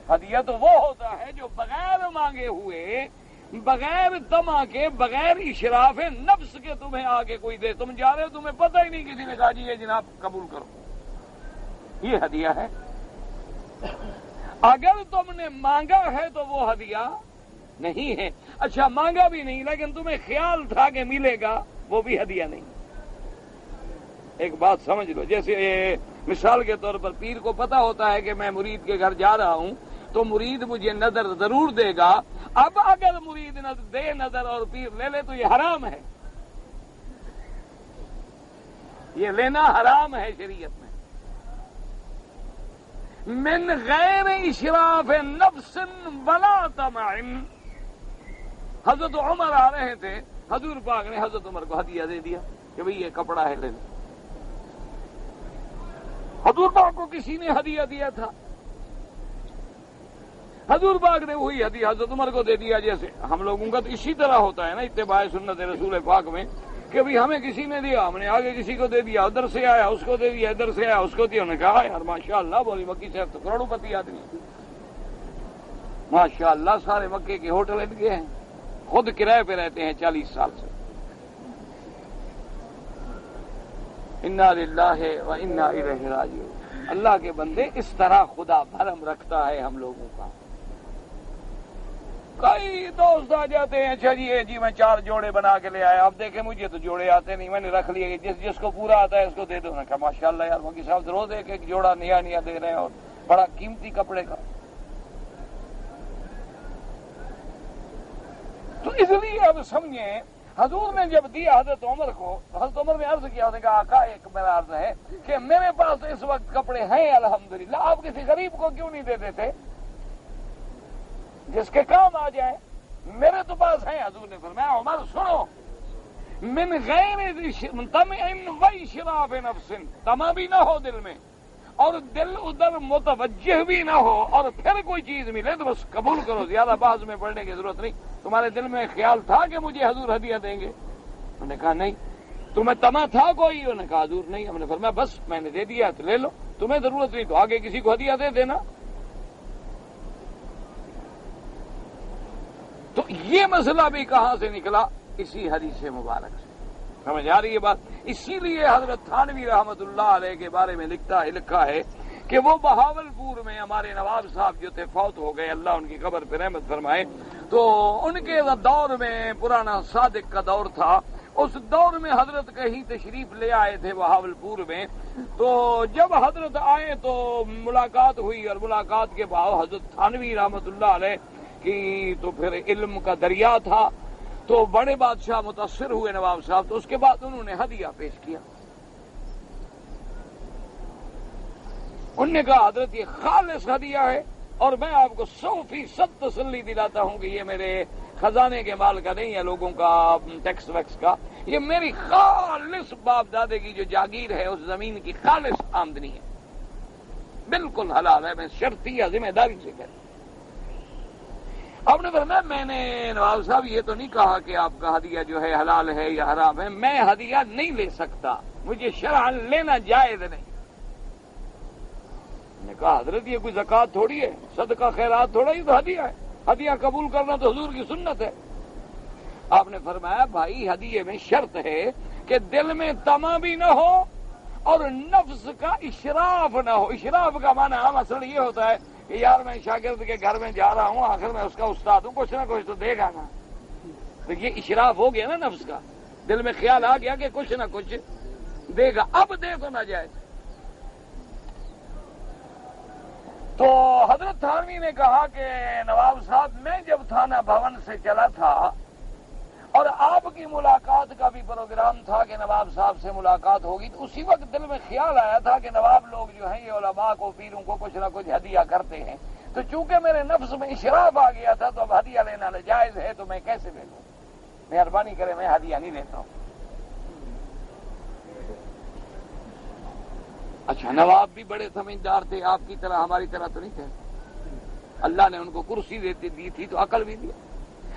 ہدیہ تو وہ ہوتا ہے جو بغیر مانگے ہوئے، بغیر تما کے، بغیر اشراف نفس کے تمہیں آگے کوئی دے، تم جا رہے ہو تمہیں پتہ ہی نہیں، کسی نے کہا جی یہ جناب قبول کرو، یہ ہدیہ ہے۔ اگر تم نے مانگا ہے تو وہ ہدیہ نہیں ہے۔ اچھا مانگا بھی نہیں لیکن تمہیں خیال تھا کہ ملے گا، وہ بھی ہدیہ نہیں۔ ایک بات سمجھ لو، جیسے مثال کے طور پر پیر کو پتا ہوتا ہے کہ میں مرید کے گھر جا رہا ہوں تو مرید مجھے نظر ضرور دے گا، اب اگر مرید دے نظر اور پیر لے لے تو یہ حرام ہے، یہ لینا حرام ہے شریعت میں۔ من غیر اشراف نفس ولا طمع۔ حضرت عمر آ رہے تھے، حضور پاک نے حضرت عمر کو ہدیہ دے دیا کہ بھئی یہ کپڑا ہے لے لو۔ حضور پاک کو کسی نے ہدیہ دیا تھا، حضور پاک نے وہی ہدیہ حضرت عمر کو دے دیا، جیسے ہم لوگوں کا تو اسی طرح ہوتا ہے نا اتباع سنت رسول پاک میں، کہ بھی ہمیں کسی نے دیا، ہم نے آگے کسی کو دے دیا، ادھر سے آیا اس کو دے دیا، ادھر سے آیا اس کو دیا، انہوں نے کہا یار ماشاء اللہ بولی مکی صاحب تو کروڑوں پتی آدمی، ماشاء اللہ سارے مکے کے ہوٹل ان کے ہیں، خود کرائے پہ رہتے ہیں 40 سال سے۔ انا للہ و انا الیہ راجعون۔ اللہ کے بندے اس طرح خدا بھرم رکھتا ہے ہم لوگوں کا۔ کئی دوست آ جاتے ہیں، اچھا جی میں 4 جوڑے بنا کے لے آیا، اب دیکھیں مجھے تو جوڑے آتے نہیں، میں نے رکھ لیے، جس کو پورا آتا ہے اس کو دے دو۔ میں کہا ماشاء اللہ یار مکی صاحب روز ایک جوڑا نیا دے رہے ہیں، اور بڑا قیمتی کپڑے کا۔ تو اس لیے اب سمجھیں حضور نے جب دیا حضرت عمر کو، حضرت عمر نے عرض کیا، کہ آقا ایک میرا عرض ہے کہ میرے پاس اس وقت کپڑے ہیں الحمدللہ، آپ کسی غریب کو کیوں نہیں دے دیتے جس کے کام آ جائے؟ میرے تو پاس ہیں۔ حضور نے فرمایا عمر سنو، من غیر طمع و اشراف نفس، طمع بھی نہ ہو دل میں اور دل ادھر متوجہ بھی نہ ہو، اور پھر کوئی چیز ملے تو بس قبول کرو، زیادہ بحث میں پڑھنے کی ضرورت نہیں۔ تمہارے دل میں خیال تھا کہ مجھے حضور ہدیہ دیں گے؟ انہوں نے کہا نہیں۔ تمہیں طمع تھا کوئی؟ انہوں نے کہا حضور نہیں۔ ہم نے فرمایا بس میں نے دے دیا تو لے لو، تمہیں ضرورت نہیں تو آگے کسی کو ہدیہ دے دینا۔ تو یہ مسئلہ بھی کہاں سے نکلا؟ اسی حدیث مبارک سے، سمجھ آ رہی ہے بات؟ اسی لیے حضرت تھانوی رحمت اللہ علیہ کے بارے میں لکھا ہے کہ وہ بہاولپور میں ہمارے نواب صاحب جو تھے فوت ہو گئے، اللہ ان کی قبر پہ رحمت فرمائے۔ تو ان کے دور میں پرانا صادق کا دور تھا، اس دور میں حضرت کہیں تشریف لے آئے تھے بہاولپور میں۔ تو جب حضرت آئے تو ملاقات ہوئی، اور ملاقات کے بعد حضرت تھانوی رحمت اللہ علیہ کی تو پھر علم کا دریا تھا، تو بڑے بادشاہ متاثر ہوئے نواب صاحب، تو اس کے بعد انہوں نے ہدیہ پیش کیا۔ انہوں نے کہا حضرت یہ خالص ہدیہ ہے، اور میں آپ کو 100% تسلی دلاتا ہوں کہ یہ میرے خزانے کے مال کا نہیں ہے، لوگوں کا ٹیکس ویکس کا، یہ میری خالص باپ دادے کی جو جاگیر ہے اس زمین کی خالص آمدنی ہے، بالکل حلال ہے، میں شرطیہ ذمہ داری سے کہتا ہوں۔ اب نے فرمایا میں نے نواب صاحب یہ تو نہیں کہا کہ آپ کا ہدیہ جو ہے حلال ہے یا حرام ہے، میں ہدیہ نہیں لے سکتا، مجھے شرعاً لینا جائز نہیں۔ نے کہا حضرت یہ کوئی زکوٰۃ تھوڑی ہے، صدقہ خیرات تھوڑا ہی تو ہدیہ ہے، ہدیہ قبول کرنا تو حضور کی سنت ہے۔ آپ نے فرمایا بھائی ہدیے میں شرط ہے کہ دل میں طمع بھی نہ ہو اور نفس کا اشراف نہ ہو۔ اشراف کا معنی عام اصل یہ ہوتا ہے کہ یار میں شاگرد کے گھر میں جا رہا ہوں، آخر میں اس کا استاد ہوں، کچھ نہ کچھ تو دے گا نا۔ تو یہ اشراف ہو گیا نا نفس کا، دل میں خیال آ گیا کہ کچھ نہ کچھ دے گا، اب دے تو نہ جائے۔ تو حضرت تھانوی نے کہا کہ نواب صاحب میں جب تھانہ بھون سے چلا تھا اور آپ کی ملاقات کا بھی پروگرام تھا کہ نواب صاحب سے ملاقات ہوگی، تو اسی وقت دل میں خیال آیا تھا کہ نواب لوگ جو ہیں یہ علماء کو پیروں کو کچھ نہ کچھ ہدیہ کرتے ہیں، تو چونکہ میرے نفس میں اشراف آ گیا تھا تو اب ہدیہ لینا ناجائز ہے، تو میں کیسے لے لوں؟ مہربانی کرے میں ہدیہ نہیں لیتا ہوں۔ اچھا نواب بھی بڑے سمجھدار تھے، آپ کی طرح ہماری طرح تو نہیں تھے، اللہ نے ان کو کرسی دی تھی تو عقل بھی دیا۔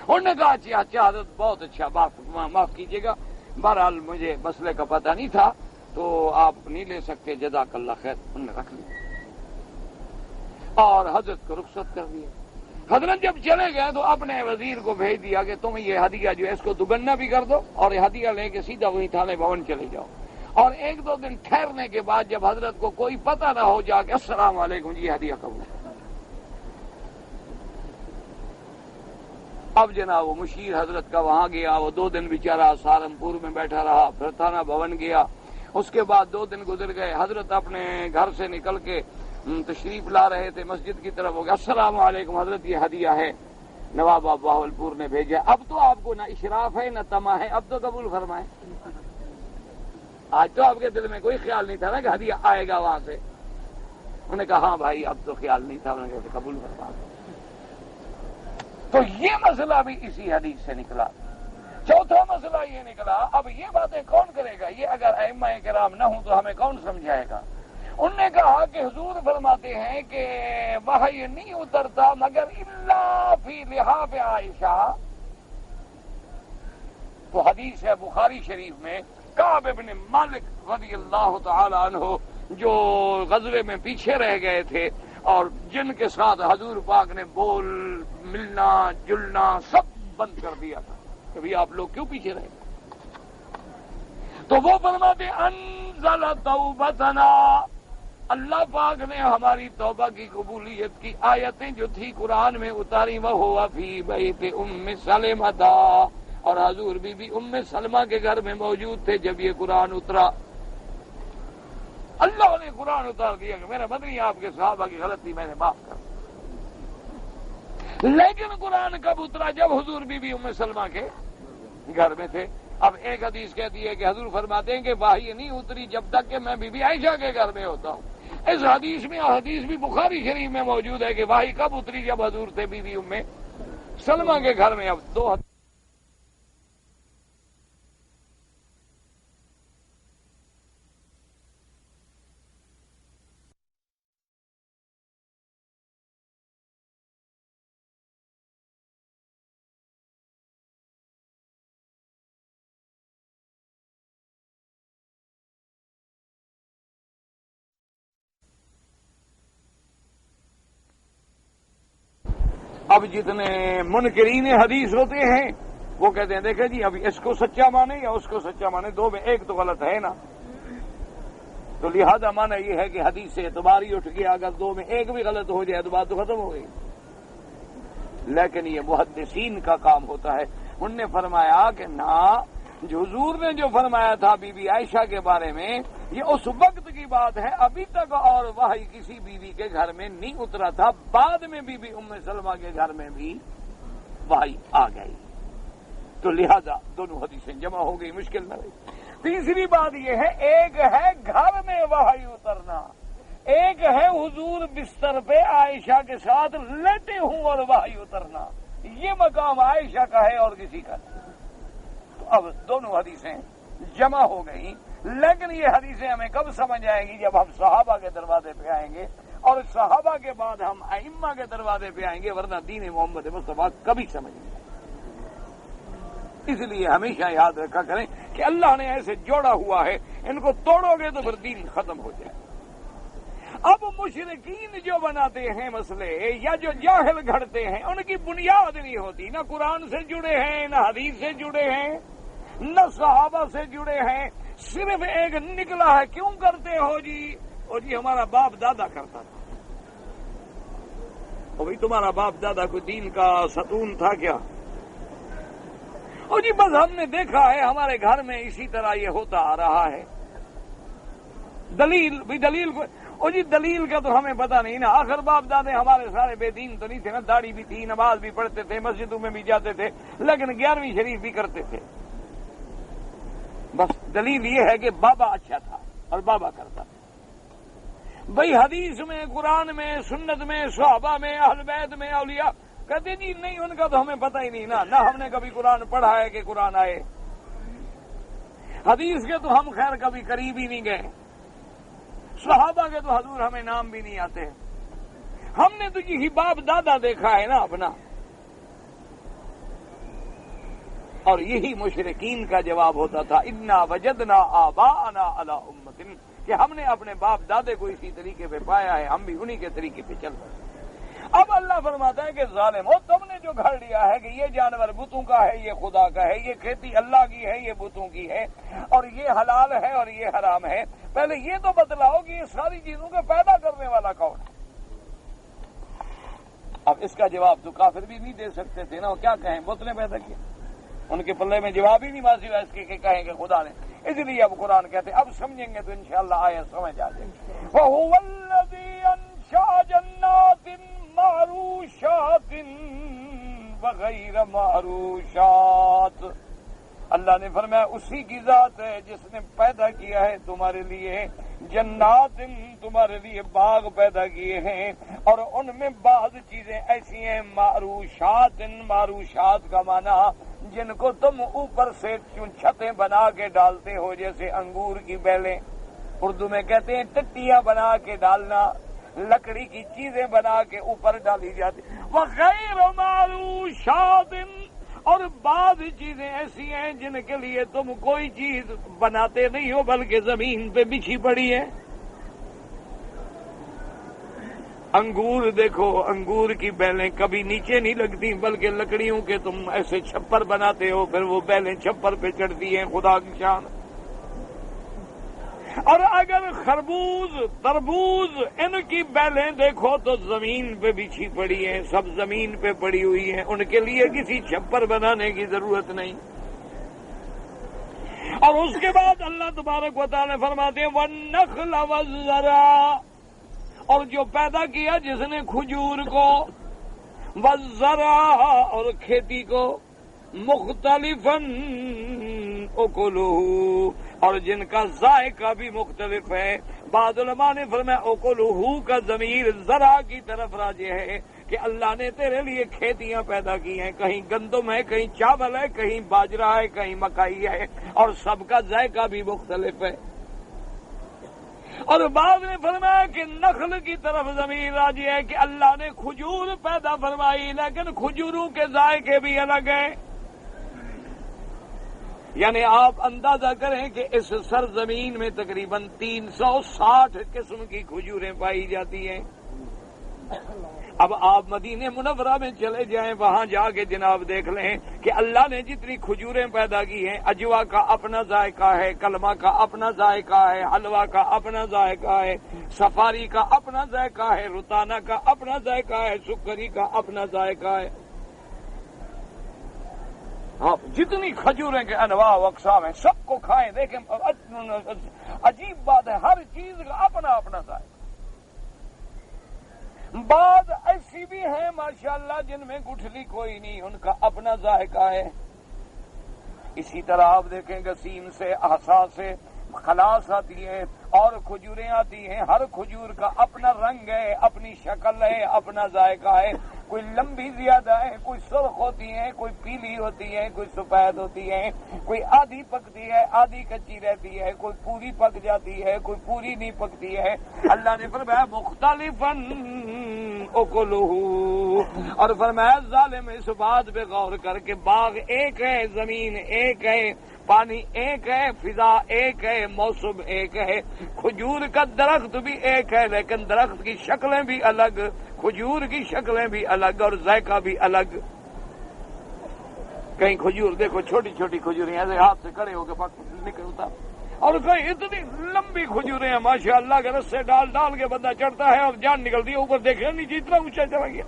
انہوں نے کہا اچھا حضرت بہت اچھا، معاف کیجیے گا، بہرحال مجھے مسئلے کا پتہ نہیں تھا تو آپ نہیں لے سکتے، جزاک اللہ خیر۔ انہوں نے رکھ لیا اور حضرت کو رخصت کر دیا۔ حضرت جب چلے گئے تو اپنے وزیر کو بھیج دیا کہ تم یہ ہدیہ جو ہے اس کو دوگنا بھی کر دو، اور یہ ہدیہ لے کے سیدھا وہیں تھانے بھون چلے جاؤ، اور 1-2 دن ٹھہرنے کے بعد جب حضرت کو کوئی پتہ نہ ہو جا کے السلام علیکم جی ہدیہ قبول۔ اب جناب وہ مشیر حضرت کا وہاں گیا، وہ 2 دن بیچارہ سہارنپور میں بیٹھا رہا، پھر تھانہ بھون گیا، اس کے بعد 2 دن گزر گئے، حضرت اپنے گھر سے نکل کے تشریف لا رہے تھے مسجد کی طرف، ہو گیا السلام علیکم حضرت یہ ہدیہ ہے نواب بہاولپور نے بھیجا، اب تو آپ کو نہ اشراف ہے نہ طمع ہے، اب تو قبول فرمائیں۔ آج تو آپ کے دل میں کوئی خیال نہیں تھا نا کہ ہدیہ آئے گا وہاں سے؟ انہوں نے کہا ہاں بھائی اب تو خیال نہیں تھا، انہوں نے کہا قبول فرما۔ تو یہ مسئلہ بھی اسی حدیث سے نکلا۔ چوتھا مسئلہ یہ نکلا، اب یہ باتیں کون کرے گا؟ یہ اگر ائمہ کرام نہ ہوں تو ہمیں کون سمجھائے گا؟ انہوں نے کہا کہ حضور فرماتے ہیں کہ وحی نہیں اترتا مگر الا فی لحاف عائشہ. تو حدیث ہے بخاری شریف میں کعب بن مالک رضی اللہ تعالی عنہ جو غزوے میں پیچھے رہ گئے تھے اور جن کے ساتھ حضور پاک نے بول ملنا جلنا سب بند کر دیا تھا کہ بھئی آپ لوگ کیوں پیچھے رہے. تو وہ فرماتے انزل توبتنا، اللہ پاک نے ہماری توبہ کی قبولیت کی آیتیں جو تھی قرآن میں اتاری وہو فی بیت ام سلمہ، اور حضور بی بی ام سلمہ کے گھر میں موجود تھے جب یہ قرآن اترا. اللہ نے قرآن اتار دیا کہ میرا مدنی آپ کے صحابہ کی غلطی میں نے معاف کر. لیکن قرآن کب اترا؟ جب حضور بی بی ام سلمہ کے گھر میں تھے. اب ایک حدیث کہتی ہے کہ حضور فرماتے ہیں کہ وحی نہیں اتری جب تک کہ میں بی بی عائشہ کے گھر میں ہوتا ہوں. اس حدیث میں حدیث بھی بخاری شریف میں موجود ہے کہ وحی کب اتری؟ جب حضور تھے بی بی ام سلمہ کے گھر میں. اب دو اب جتنے منکرین حدیث ہوتے ہیں وہ کہتے ہیں دیکھیں جی ابھی اس کو سچا مانے یا اس کو سچا مانے، دو میں ایک تو غلط ہے نا. تو لہذا مانا یہ ہے کہ حدیث سے اعتبار ہی اٹھ گیا، اگر دو میں ایک بھی غلط ہو جائے تو بات تو ختم ہو گئی. لیکن یہ محدثین کا کام ہوتا ہے. انہوں نے فرمایا کہ نہ، جو حضور نے جو فرمایا تھا بی بی عائشہ کے بارے میں یہ اس وقت کی بات ہے، ابھی تک اور وحی کسی بیوی کے گھر میں نہیں اترا تھا. بعد میں بی بی ام سلمہ کے گھر میں بھی وحی آ گئی. تو لہذا دونوں حدیثیں جمع ہو گئی، مشکل نہ رہی. تیسری بات یہ ہے، ایک ہے گھر میں وحی اترنا، ایک ہے حضور بستر پہ عائشہ کے ساتھ لیٹے ہوں اور وحی اترنا. یہ مقام عائشہ کا ہے اور کسی کا نہیں. اب دونوں حدیثیں جمع ہو گئیں. لیکن یہ حدیثیں ہمیں کب سمجھ آئیں گی؟ جب ہم صحابہ کے دروازے پہ آئیں گے اور صحابہ کے بعد ہم ائمہ کے دروازے پہ آئیں گے، ورنہ دین محمد مصطفیٰ کبھی سمجھ نہیں. اس لیے ہمیشہ یاد رکھا کریں کہ اللہ نے ایسے جوڑا ہوا ہے، ان کو توڑو گے تو پھر دین ختم ہو جائے. اب مشرکین جو بناتے ہیں مسئلے یا جو جاہل گھڑتے ہیں، ان کی بنیاد نہیں ہوتی، نہ قرآن سے جڑے ہیں، نہ حدیث سے جڑے ہیں، نہ صحابہ سے جڑے ہیں. صرف ایک نکلا ہے، کیوں کرتے ہو جی؟ اور جی ہمارا باپ دادا کرتا تھا. اور بھائی تمہارا باپ دادا کوئی دین کا ستون تھا کیا؟ اور جی بس ہم نے دیکھا ہے ہمارے گھر میں اسی طرح یہ ہوتا آ رہا ہے. دلیل بھی دلیل کو، اور جی دلیل کا تو ہمیں پتہ نہیں نا. آخر باپ دادے ہمارے سارے بے دین تو نہیں تھے نا، داڑھی بھی تھی، نماز بھی پڑھتے تھے، مسجدوں میں بھی جاتے تھے، لیکن 11ویں شریف بھی کرتے تھے. بس دلیل یہ ہے کہ بابا اچھا تھا اور بابا کرتا تھا. بھائی حدیث میں، قرآن میں، سنت میں، صحابہ میں، اہل بیت میں، اولیاء کہتے جی نہیں، ان کا تو ہمیں پتہ ہی نہیں نا، نہ ہم نے کبھی قرآن پڑھا ہے کہ قرآن آئے. حدیث کے تو ہم خیر کبھی قریب ہی نہیں گئے، صحابہ کے تو حضور ہمیں نام بھی نہیں آتے. ہم نے تو یہی باپ دادا دیکھا ہے نا اپنا. اور یہی مشرکین کا جواب ہوتا تھا، انا وجدنا آباءنا علی امۃ، کہ ہم نے اپنے باپ دادے کو اسی طریقے پہ پایا ہے، ہم بھی انہی کے طریقے پہ چل رہے ہیں. اب اللہ فرماتا ہے کہ ظالم ہو، تم نے جو گھڑ لیا ہے کہ یہ جانور بتوں کا ہے، یہ خدا کا ہے، یہ کھیتی اللہ کی ہے، یہ بتوں کی ہے، اور یہ حلال ہے اور یہ حرام ہے. پہلے یہ تو بتلاؤ کہ یہ ساری چیزوں کو پیدا کرنے والا کون ہے؟ اب اس کا جواب تو کافر بھی نہیں دے سکتے تھے نا. وہ کیا کہیں؟ بت نے پیدا کیا. ان کے پلے میں جواب ہی نہیں واضح ہوا اس کے کہ کہیں کہ خدا نے. اس لیے اب قرآن کہتے اب سمجھیں گے تو انشاءاللہ آیت سمجھ آ جائے گی. وَهُوَ الَّذِي أَنشَأَ جَنَّاتٍ مَعْرُوشَاتٍ وَغَيْرَ مَعْرُوشَاتٍ. اللہ نے فرمایا اسی کی ذات ہے جس نے پیدا کیا ہے تمہارے لیے جنات، تمہارے لیے باغ پیدا کیے ہیں، اور ان میں بعض چیزیں ایسی ہیں معروشات. معروشات کا معنی جن کو تم اوپر سے چھتیں بنا کے ڈالتے ہو، جیسے انگور کی بیلیں اردو میں کہتے ہیں ٹٹیاں بنا کے ڈالنا، لکڑی کی چیزیں بنا کے اوپر ڈالی جاتی، وغیر معروشات، اور بعض چیزیں ایسی ہیں جن کے لیے تم کوئی چیز بناتے نہیں ہو بلکہ زمین پہ بچھی پڑی ہے۔ انگور دیکھو، انگور کی بیلیں کبھی نیچے نہیں لگتی بلکہ لکڑیوں کے تم ایسے چھپر بناتے ہو، پھر وہ بیلیں چھپر پہ چڑھتی ہیں، خدا کی شان۔ اور اگر خربوز، تربوز، ان کی بیلیں دیکھو تو زمین پہ بچھی پڑی ہیں، سب زمین پہ پڑی ہوئی ہیں، ان کے لیے کسی چھپر بنانے کی ضرورت نہیں۔ اور اس کے بعد اللہ تبارک و تعالی فرماتے ہیں وَالنَّخْلَ وَالزَّرْعَ، اور جو پیدا کیا جس نے کھجور کو، وَالزَّرْعَ، اور کھیتی کو، مُخْتَلِفًا أُكُلُهُ، اور جن کا ذائقہ بھی مختلف ہے۔ بعض علماء نے فرمایا أُكُلُهُ کا ضمیر زرع کی طرف راجع ہے کہ اللہ نے تیرے لیے کھیتیاں پیدا کی ہیں، کہیں گندم ہے، کہیں چاول ہے، کہیں باجرہ ہے، کہیں مکئی ہے، اور سب کا ذائقہ بھی مختلف ہے۔ اور بعض نے فرمایا کہ نخل کی طرف ضمیر راجع ہے کہ اللہ نے کھجور پیدا فرمائی، لیکن کھجوروں کے ذائقے بھی الگ ہیں۔ یعنی آپ اندازہ کریں کہ اس سرزمین میں تقریباً 360 قسم کی کھجوریں پائی جاتی ہیں۔ اب آپ مدینہ منورہ میں چلے جائیں، وہاں جا کے جناب دیکھ لیں کہ اللہ نے جتنی کھجوریں پیدا کی ہیں، اجوا کا اپنا ذائقہ ہے، کلمہ کا اپنا ذائقہ ہے، حلوہ کا اپنا ذائقہ ہے، سفاری کا اپنا ذائقہ ہے، رتانہ کا اپنا ذائقہ ہے، سکری کا اپنا ذائقہ ہے۔ ہاں، جتنی کھجوریں کے انواع و اقسام ہیں سب کو کھائیں، دیکھیں عجیب بات ہے، ہر چیز کا اپنا اپنا ذائقہ۔ بعض ایسی بھی ہیں ماشاءاللہ جن میں گٹھلی کوئی نہیں، ان کا اپنا ذائقہ ہے۔ اسی طرح آپ دیکھیں گسیم سے، احسا سے خلاص آتی ہے اور کھجوریں آتی ہیں، ہر کھجور کا اپنا رنگ ہے، اپنی شکل ہے، اپنا ذائقہ ہے، کوئی لمبی زیادہ ہے، کوئی سرخ ہوتی ہے، کوئی پیلی ہوتی ہے، کوئی سفید ہوتی ہے، کوئی آدھی پکتی ہے، آدھی کچی رہتی ہے، کوئی پوری پک جاتی ہے، کوئی پوری نہیں پکتی ہے۔ اللہ نے فرمایا مختلفاً اکلہ، اور فرمایا ظالم اس بات پہ غور کر کے باغ ایک ہے، زمین ایک ہے، پانی ایک ہے، فضا ایک ہے، موسم ایک ہے، کھجور کا درخت بھی ایک ہے لیکن درخت کی شکلیں بھی الگ، کھجور کی شکلیں بھی الگ اور ذائقہ بھی الگ۔ کہیں کھجور دیکھو چھوٹی چھوٹی کھجوریں ایسے ہاتھ سے کھڑے ہو کے نکلتا، اور کہیں اتنی لمبی کھجوریں ہیں ماشاءاللہ کے رس سے ڈال ڈال کے بندہ چڑھتا ہے اور جان نکلتی ہے، اوپر دیکھے نیچے اتنا اونچا چلا گیا۔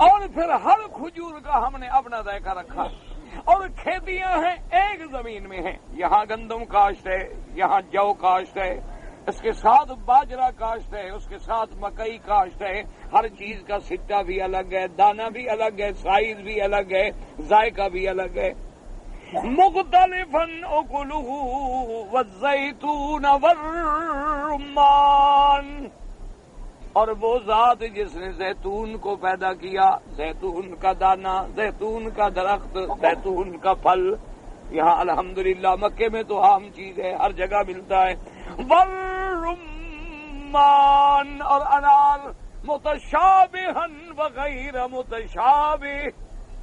اور پھر ہر کھجور کا ہم نے اپنا ذائقہ رکھا، اور کھیتیاں ہیں ایک زمین میں ہیں، یہاں گندم کاشت ہے، یہاں جو کاشت ہے، اس کے ساتھ باجرہ کاشت ہے، اس کے ساتھ مکئی کاشت ہے، ہر چیز کا سٹہ بھی الگ ہے، دانہ بھی الگ ہے، سائز بھی الگ ہے، ذائقہ بھی الگ ہے۔ مختلفاً اکلہ والزیتون والرمان، اور وہ ذات جس نے زیتون کو پیدا کیا، زیتون کا دانہ، زیتون کا درخت، زیتون کا پھل، یہاں الحمدللہ مکے میں تو عام چیز ہے، ہر جگہ ملتا ہے، والرمان، اور انار، متشابہا وغیر متشابہ۔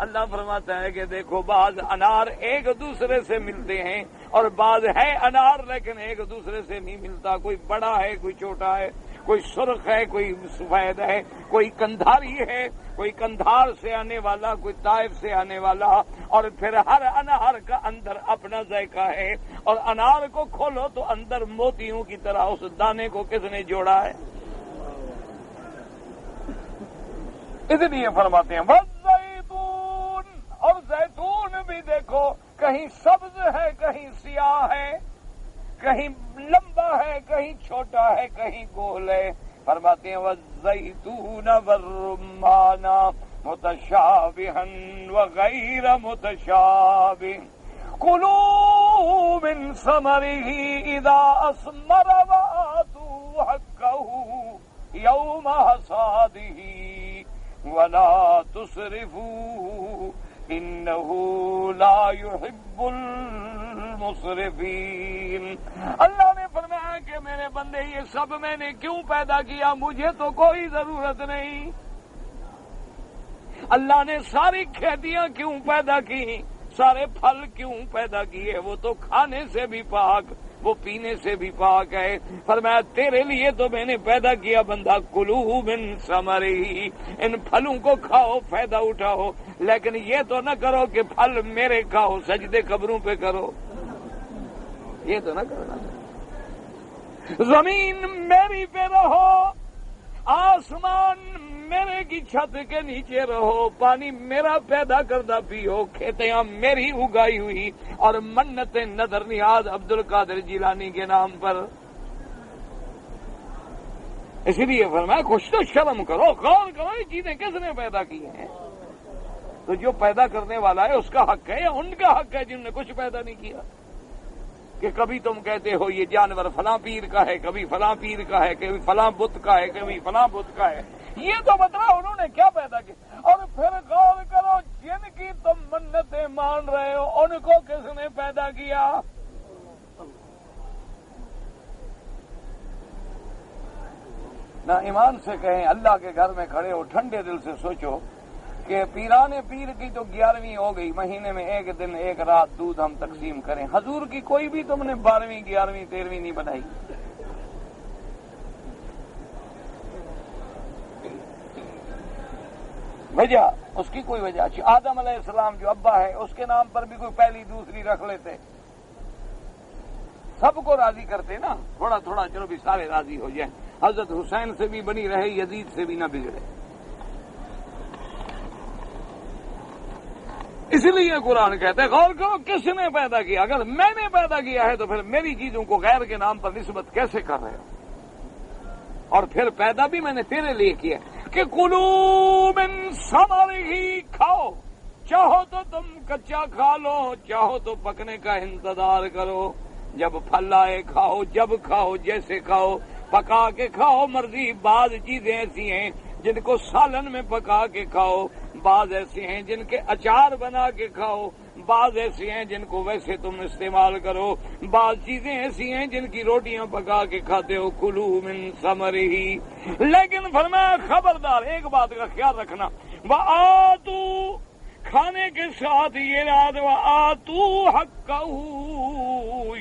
اللہ فرماتا ہے کہ دیکھو بعض انار ایک دوسرے سے ملتے ہیں اور بعض ہے انار لیکن ایک دوسرے سے نہیں ملتا، کوئی بڑا ہے کوئی چھوٹا ہے، کوئی سرخ ہے کوئی سفید ہے، کوئی کندھاری ہے، کوئی کندھار سے آنے والا، کوئی طائف سے آنے والا، اور پھر ہر انار کا اندر اپنا ذائقہ ہے، اور انار کو کھولو تو اندر موتیوں کی طرح اس دانے کو کس نے جوڑا ہے۔ اس لیے فرماتے ہیں والزیتون، اور زیتون بھی دیکھو کہیں سبز ہے کہیں سیاہ ہے، کہیں لمبا ہے کہیں چھوٹا ہے کہیں گول ہے۔ فرماتے ہیں والزیتون والرمان متشابہا وغیر متشابہ، کلوا من ثمرہ اذا اثمر وآتوا حقہ یوم حصادہ ولا تسرفوا انہ لا يحب المسرفین۔ المسرفین۔ اللہ نے فرمایا کہ میرے بندے یہ سب میں نے کیوں پیدا کیا؟ مجھے تو کوئی ضرورت نہیں۔ اللہ نے ساری کھیتیاں کیوں پیدا کی، سارے پھل کیوں پیدا کیے؟ وہ تو کھانے سے بھی پاک، وہ پینے سے بھی پاک ہے۔ فرمایا تیرے لیے تو میں نے پیدا کیا بندہ، کلوا من ثمرہ، ان پھلوں کو کھاؤ، فائدہ اٹھاؤ، لیکن یہ تو نہ کرو کہ پھل میرے کھاؤ، سجدے قبروں پہ کرو، یہ تو نہ کرنا۔ زمین میری پہ رہو، آسمان میرے کی چھت کے نیچے رہو، پانی میرا پیدا کردہ پیو، کھیتیاں میری اگائی ہوئی، اور منتیں نظر نیاز عبد القادر جیلانی کے نام پر۔ اسی لیے فرمایا کچھ تو شرم کرو، غور کرو یہ چیزیں کس نے پیدا کی ہیں؟ تو جو پیدا کرنے والا ہے اس کا حق ہے یا ان کا حق ہے جنہوں نے کچھ پیدا نہیں کیا؟ کہ کبھی تم کہتے ہو یہ جانور فلاں پیر کا ہے، کبھی فلاں پیر کا ہے، کبھی فلاں بت کا ہے، کبھی فلاں بت کا ہے، یہ تو بتاؤ انہوں نے کیا پیدا کیا؟ اور پھر غور کرو جن کی تم منتیں مان رہے ہو ان کو کس نے پیدا کیا؟ نہ ایمان سے کہیں، اللہ کے گھر میں کھڑے ہو، ٹھنڈے دل سے سوچو کہ پیران پیر کی تو 11ویں ہو گئی، مہینے میں ایک دن ایک رات دودھ ہم تقسیم کریں، حضور کی کوئی بھی تم نے 12ویں 11ویں 13ویں نہیں بنائی۔ وجہ اس کی کوئی وجہ اچھی، آدم علیہ السلام جو ابا ہے اس کے نام پر بھی کوئی پہلی دوسری رکھ لیتے، سب کو راضی کرتے نا، تھوڑا تھوڑا چلو بھی سارے راضی ہو جائیں، حضرت حسین سے بھی بنی رہے، یزید سے بھی نہ بگڑے۔ اس لیے قرآن کہتے ہیں غور کرو کس نے پیدا کیا؟ اگر میں نے پیدا کیا ہے تو پھر میری چیزوں کو غیر کے نام پر نسبت کیسے کر رہے ہو؟ اور پھر پیدا بھی میں نے تیرے لیے کیا کہ کلوا من ثمرہ، کھاؤ، چاہو تو تم کچا کھا لو، چاہو تو پکنے کا انتظار کرو، جب پھل آئے کھاؤ، جب کھاؤ، جیسے کھاؤ، پکا کے کھاؤ مرضی۔ بعض چیزیں ایسی ہیں جن کو سالن میں پکا کے کھاؤ، بعض ایسے ہیں جن کے اچار بنا کے کھاؤ، بعض ایسے ہیں جن کو ویسے تم استعمال کرو، بعض چیزیں ایسی ہیں جن کی روٹیاں پکا کے کھاتے ہو، کلوا من ثمرہ۔ لیکن فرمایا خبردار ایک بات کا خیال رکھنا، وآتوا، کھانے کے ساتھ یہ یاد، وآتوا حقہ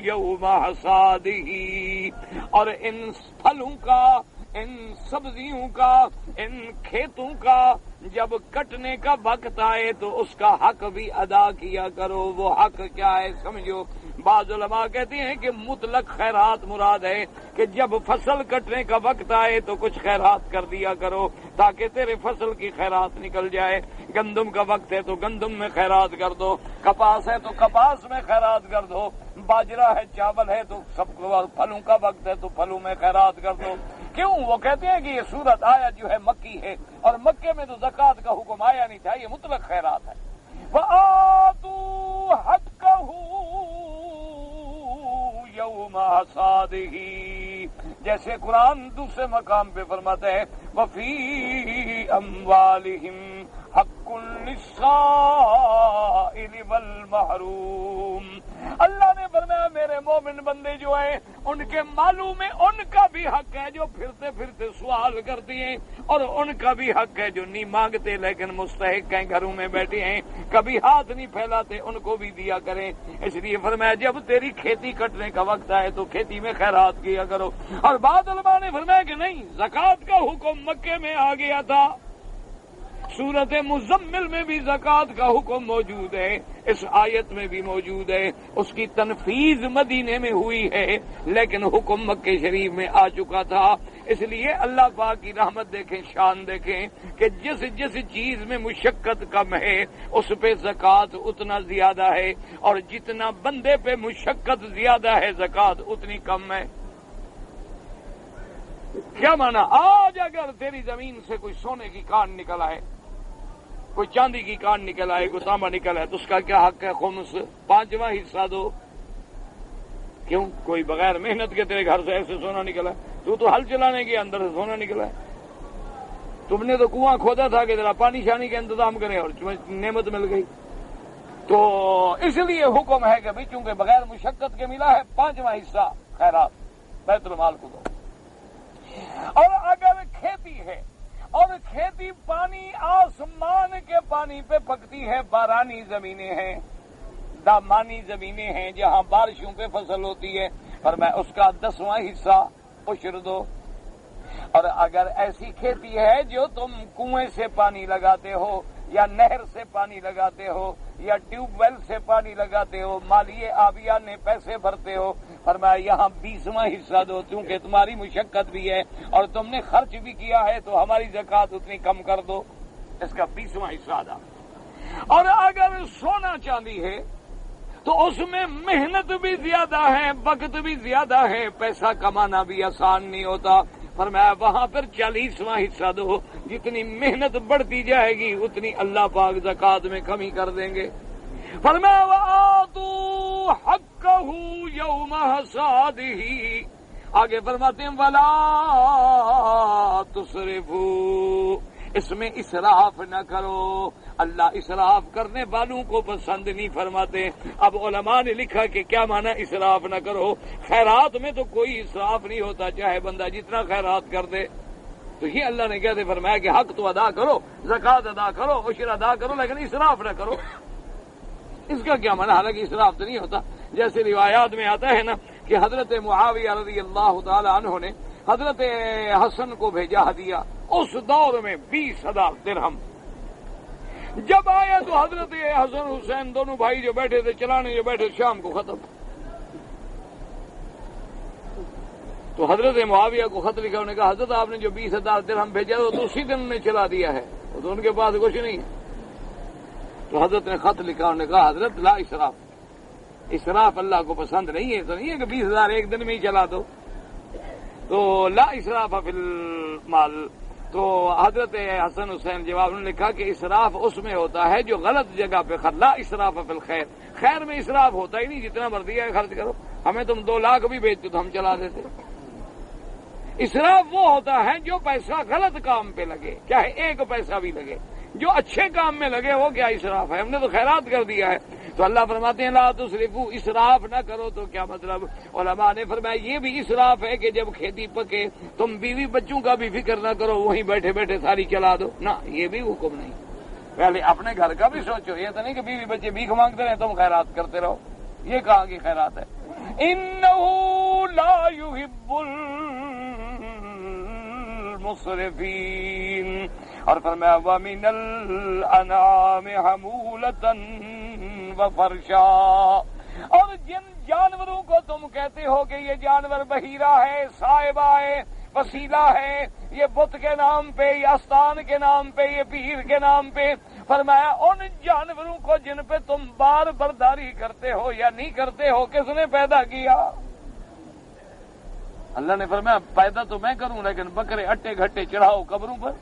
یوم حصادہ، اور ان پھلوں کا، ان سبزیوں کا، ان کھیتوں کا جب کٹنے کا وقت آئے تو اس کا حق بھی ادا کیا کرو۔ وہ حق کیا ہے سمجھو؟ بعض علماء کہتے ہیں کہ مطلق خیرات مراد ہے کہ جب فصل کٹنے کا وقت آئے تو کچھ خیرات کر دیا کرو تاکہ تیرے فصل کی خیرات نکل جائے۔ گندم کا وقت ہے تو گندم میں خیرات کر دو، کپاس ہے تو کپاس میں خیرات کر دو، باجرہ ہے، چاول ہے، تو سب پھلوں کا وقت ہے تو پھلوں میں خیرات کر دو۔ کیوں؟ وہ کہتے ہیں کہ یہ سورت آیا جو ہے مکی ہے، اور مکے میں تو زکوٰۃ کا حکم آیا نہیں تھا، یہ مطلق خیرات ہے۔ وآتوا حقہ یوم حصادہ، جیسے قرآن دوسرے مقام پہ فرماتا ہے وفی اموالہم حق للسائل والمحروم۔ اللہ نے فرمایا میرے مومن بندے جو ہیں ان کے مالوں میں ان کا بھی حق ہے جو پھرتے پھرتے سوال کرتے ہیں، اور ان کا بھی حق ہے جو نہیں مانگتے لیکن مستحق ہیں، گھروں میں بیٹھے ہیں، کبھی ہاتھ نہیں پھیلاتے، ان کو بھی دیا کریں۔ اس لیے فرمایا جب تیری کھیتی کٹنے کا وقت آئے تو کھیتی میں خیرات کیا کرو۔ اور بعض علماء نے فرمایا کہ نہیں، زکوٰۃ کا حکم مکے میں آ گیا تھا، سورت مزمل میں بھی زکوٰۃ کا حکم موجود ہے، اس آیت میں بھی موجود ہے، اس کی تنفیذ مدینے میں ہوئی ہے لیکن حکم مکے شریف میں آ چکا تھا۔ اس لیے اللہ پاک کی رحمت دیکھیں، شان دیکھیں کہ جس جس چیز میں مشقت کم ہے اس پہ زکوٰۃ اتنا زیادہ ہے، اور جتنا بندے پہ مشقت زیادہ ہے زکوٰۃ اتنی کم ہے۔ کیا مانا؟ آج اگر تیری زمین سے کوئی سونے کی کان نکل آئے، کوئی چاندی کی کان نکل آئے، کوئی تانبا نکل آئے، تو اس کا کیا حق ہے؟ خمس، 5واں حصہ دو۔ کیوں؟ کوئی بغیر محنت کے تیرے گھر سے ایسے سونا نکلا ہے، تو ہل چلانے کے اندر سے سونا نکلا ہے، تم نے تو کنواں کھودا تھا کہ ذرا پانی شانی کا انتظام کرے اور نعمت مل گئی۔ تو اس لیے حکم ہے کہ بھائی چونکہ بغیر مشقت کے ملا ہے 5واں حصہ خیرات بیت المال کو دو۔ اور اگر کھیتی ہے اور کھیتی پانی آسمان کے پانی پہ پکتی ہے، بارانی زمینیں ہیں، دامانی زمینیں ہیں جہاں بارشوں پہ فصل ہوتی ہے، فرمایا اس کا 10واں حصہ عشر دو۔ اور اگر ایسی کھیتی ہے جو تم کنویں سے پانی لگاتے ہو یا نہر سے پانی لگاتے ہو یا ٹیوب ویل سے پانی لگاتے ہو، مالیے آبیہ نے پیسے بھرتے ہو، فرمایا یہاں 20واں حصہ دو، کیونکہ تمہاری مشقت بھی ہے اور تم نے خرچ بھی کیا ہے تو ہماری زکوٰۃ اتنی کم کر دو، اس کا 20واں حصہ ادا۔ اور اگر سونا چاندی ہے تو اس میں محنت بھی زیادہ ہے، وقت بھی زیادہ ہے، پیسہ کمانا بھی آسان نہیں ہوتا، فرمایا وہاں پر 40واں حصہ دو۔ جتنی محنت بڑھتی جائے گی اتنی اللہ پاک زکوٰۃ میں کمی کر دیں گے۔ فرمایا وَآتُوا حَقَّهُ يَوْمَ حَصَادِهِ، آگے فرماتے ہیں وَلَا تُسْرِفُوا، اس میں اسراف نہ کرو، اللہ اسراف کرنے والوں کو پسند نہیں فرماتے۔ اب علماء نے لکھا کہ کیا معنی اسراف نہ کرو؟ خیرات میں تو کوئی اسراف نہیں ہوتا، چاہے بندہ جتنا خیرات کر دے، تو یہ اللہ نے کہتے فرمایا کہ حق تو ادا کرو، زکوٰۃ ادا کرو، عشر ادا کرو، لیکن اسراف نہ کرو۔ اس کا کیا معنی؟ حالانکہ اسراف تو نہیں ہوتا، جیسے روایات میں آتا ہے نا کہ حضرت معاویہ رضی اللہ تعالی عنہ نے حضرت حسن کو بھیجا ہدیہ، اس دور میں 20,000 درہم۔ جب آیا تو حضرت حسن حسین دونوں بھائی جو بیٹھے تھے چلانے جو بیٹھے، شام کو ختم۔ تو حضرت معاویہ کو خط لکھا، انہوں نے کہا حضرت آپ نے جو 20,000 درہم بھیجا تو اسی دن نے چلا دیا ہے، تو ان کے پاس کچھ نہیں ہے۔ تو حضرت نے خط لکھا، انہوں نے کہا حضرت لا اسراف، اسراف اللہ کو پسند نہیں ہے، تو نہیں ہے کہ 20,000 ایک دن میں ہی چلا دو، تو لا اسراف فی المال۔ تو حضرت حسن حسین جواب نے لکھا کہ اسراف اس میں ہوتا ہے جو غلط جگہ پہ خرچ، لا اسراف فی الخیر، خیر میں اسراف ہوتا ہی نہیں، جتنا مرضی ہے خرچ کرو، ہمیں تم 2 لاکھ بھی بھیجتے تو ہم چلا دیتے۔ اسراف وہ ہوتا ہے جو پیسہ غلط کام پہ لگے، چاہے 1 پیسہ بھی لگے، جو اچھے کام میں لگے وہ کیا اسراف ہے؟ ہم نے تو خیرات کر دیا ہے۔ تو اللہ فرماتے ہیں لا تسرفوا، اسراف نہ کرو، تو کیا مطلب؟ علماء نے فرمایا یہ بھی اسراف ہے کہ جب کھیتی پکے تم بیوی بچوں کا بھی فکر نہ کرو، وہیں بیٹھے بیٹھے ساری چلا دو، نہ، یہ بھی حکم نہیں۔ پہلے اپنے گھر کا بھی سوچو، یہ تو نہیں کہ بیوی بچے بھیک مانگتے رہے تم خیرات کرتے رہو، یہ کہاں کی خیرات ہے؟ انہ لا یحب المسرفین، اور فرمایا وَمِنَ الْأَنْعَامِ حَمُولَةً وَفَرْشًا، اور جن جانوروں کو تم کہتے ہو کہ یہ جانور بحیرہ ہے، صاحبہ ہے، وسیلہ ہے، یہ بت کے نام پہ، یہ آستان کے نام پہ، یہ پیر کے نام پہ، فرمایا ان جانوروں کو جن پہ تم بار برداری کرتے ہو یا نہیں کرتے ہو، کس نے پیدا کیا؟ اللہ نے فرمایا پیدا تو میں کروں، لیکن بکرے اٹے گھٹے چڑھاؤ قبروں پر،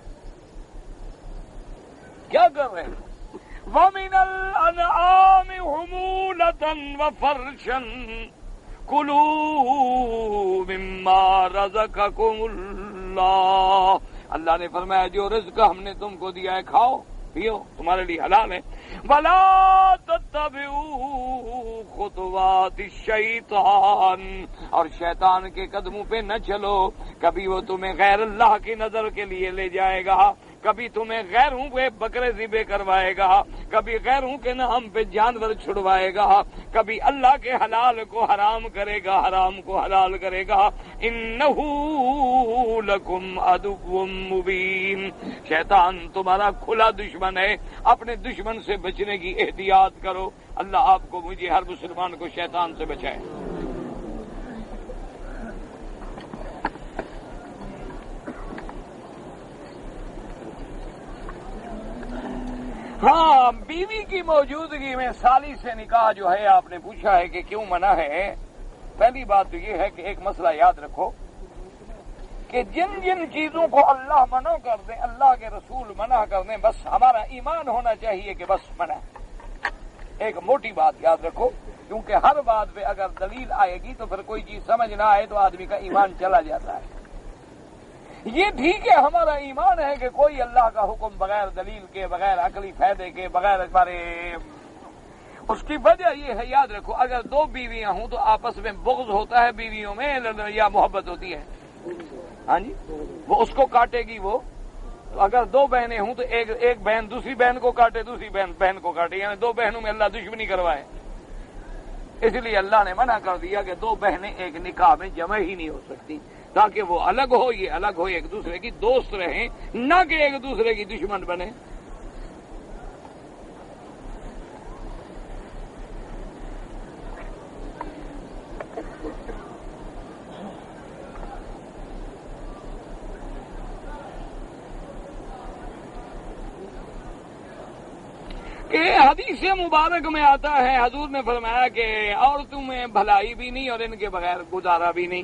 کیا کر رہے ہیں؟ وَمِنَ الْأَنْعَامِ حُمُولَةً وَفَرْشًا كُلُوا مِمَّا رَزَقَكُمُ اللَّهُ، اللہ نے فرمایا جو رزق ہم نے تم کو دیا ہے کھاؤ پیو، تمہارے لیے حلال ہے۔ وَلَا تَتَّبِعُوا خُطُوَاتِ الشَّيْطَانِ، اور شیطان کے قدموں پہ نہ چلو، کبھی وہ تمہیں غیر اللہ کی نظر کے لیے لے جائے گا، کبھی تمہیں غیروں پہ بکرے ذبح کروائے گا، کبھی غیروں کے نام پہ جانور چھڑوائے گا، کبھی اللہ کے حلال کو حرام کرے گا، حرام کو حلال کرے گا۔ انہ لکم عدو مبین، شیطان تمہارا کھلا دشمن ہے، اپنے دشمن سے بچنے کی احتیاط کرو۔ اللہ آپ کو، مجھے، ہر مسلمان کو شیطان سے بچائے۔ ہاں، بیوی کی موجودگی میں سالی سے نکاح جو ہے، آپ نے پوچھا ہے کہ کیوں منع ہے؟ پہلی بات تو یہ ہے کہ ایک مسئلہ یاد رکھو کہ جن جن چیزوں کو اللہ منع کر دیں، اللہ کے رسول منع کر دیں، بس ہمارا ایمان ہونا چاہیے کہ بس منع۔ ایک موٹی بات یاد رکھو، کیونکہ ہر بات پہ اگر دلیل آئے گی تو پھر کوئی چیز سمجھ نہ آئے تو آدمی کا ایمان چلا جاتا ہے۔ یہ ٹھیک ہے، ہمارا ایمان ہے کہ کوئی اللہ کا حکم بغیر دلیل کے، بغیر عقلی فائدے کے، بغیر ہمارے اس کی وجہ یہ ہے، یاد رکھو، اگر دو بیویاں ہوں تو آپس میں بغض ہوتا ہے بیویوں میں یا محبت ہوتی ہے؟ ہاں جی، وہ اس کو کاٹے گی وہ. تو اگر دو بہنیں ہوں تو ایک بہن دوسری بہن کو کاٹے، دوسری بہن کو کاٹے، یعنی دو بہنوں میں اللہ دشمنی کروائے. اس لیے اللہ نے منع کر دیا کہ دو بہنیں ایک نکاح میں جمع ہی نہیں ہو سکتی، تاکہ وہ الگ ہو، یہ الگ ہو، ایک دوسرے کی دوست رہیں، نہ کہ ایک دوسرے کی دشمن بنے. کہ حدیث مبارک میں آتا ہے، حضور نے فرمایا کہ عورتوں میں بھلائی بھی نہیں اور ان کے بغیر گزارا بھی نہیں.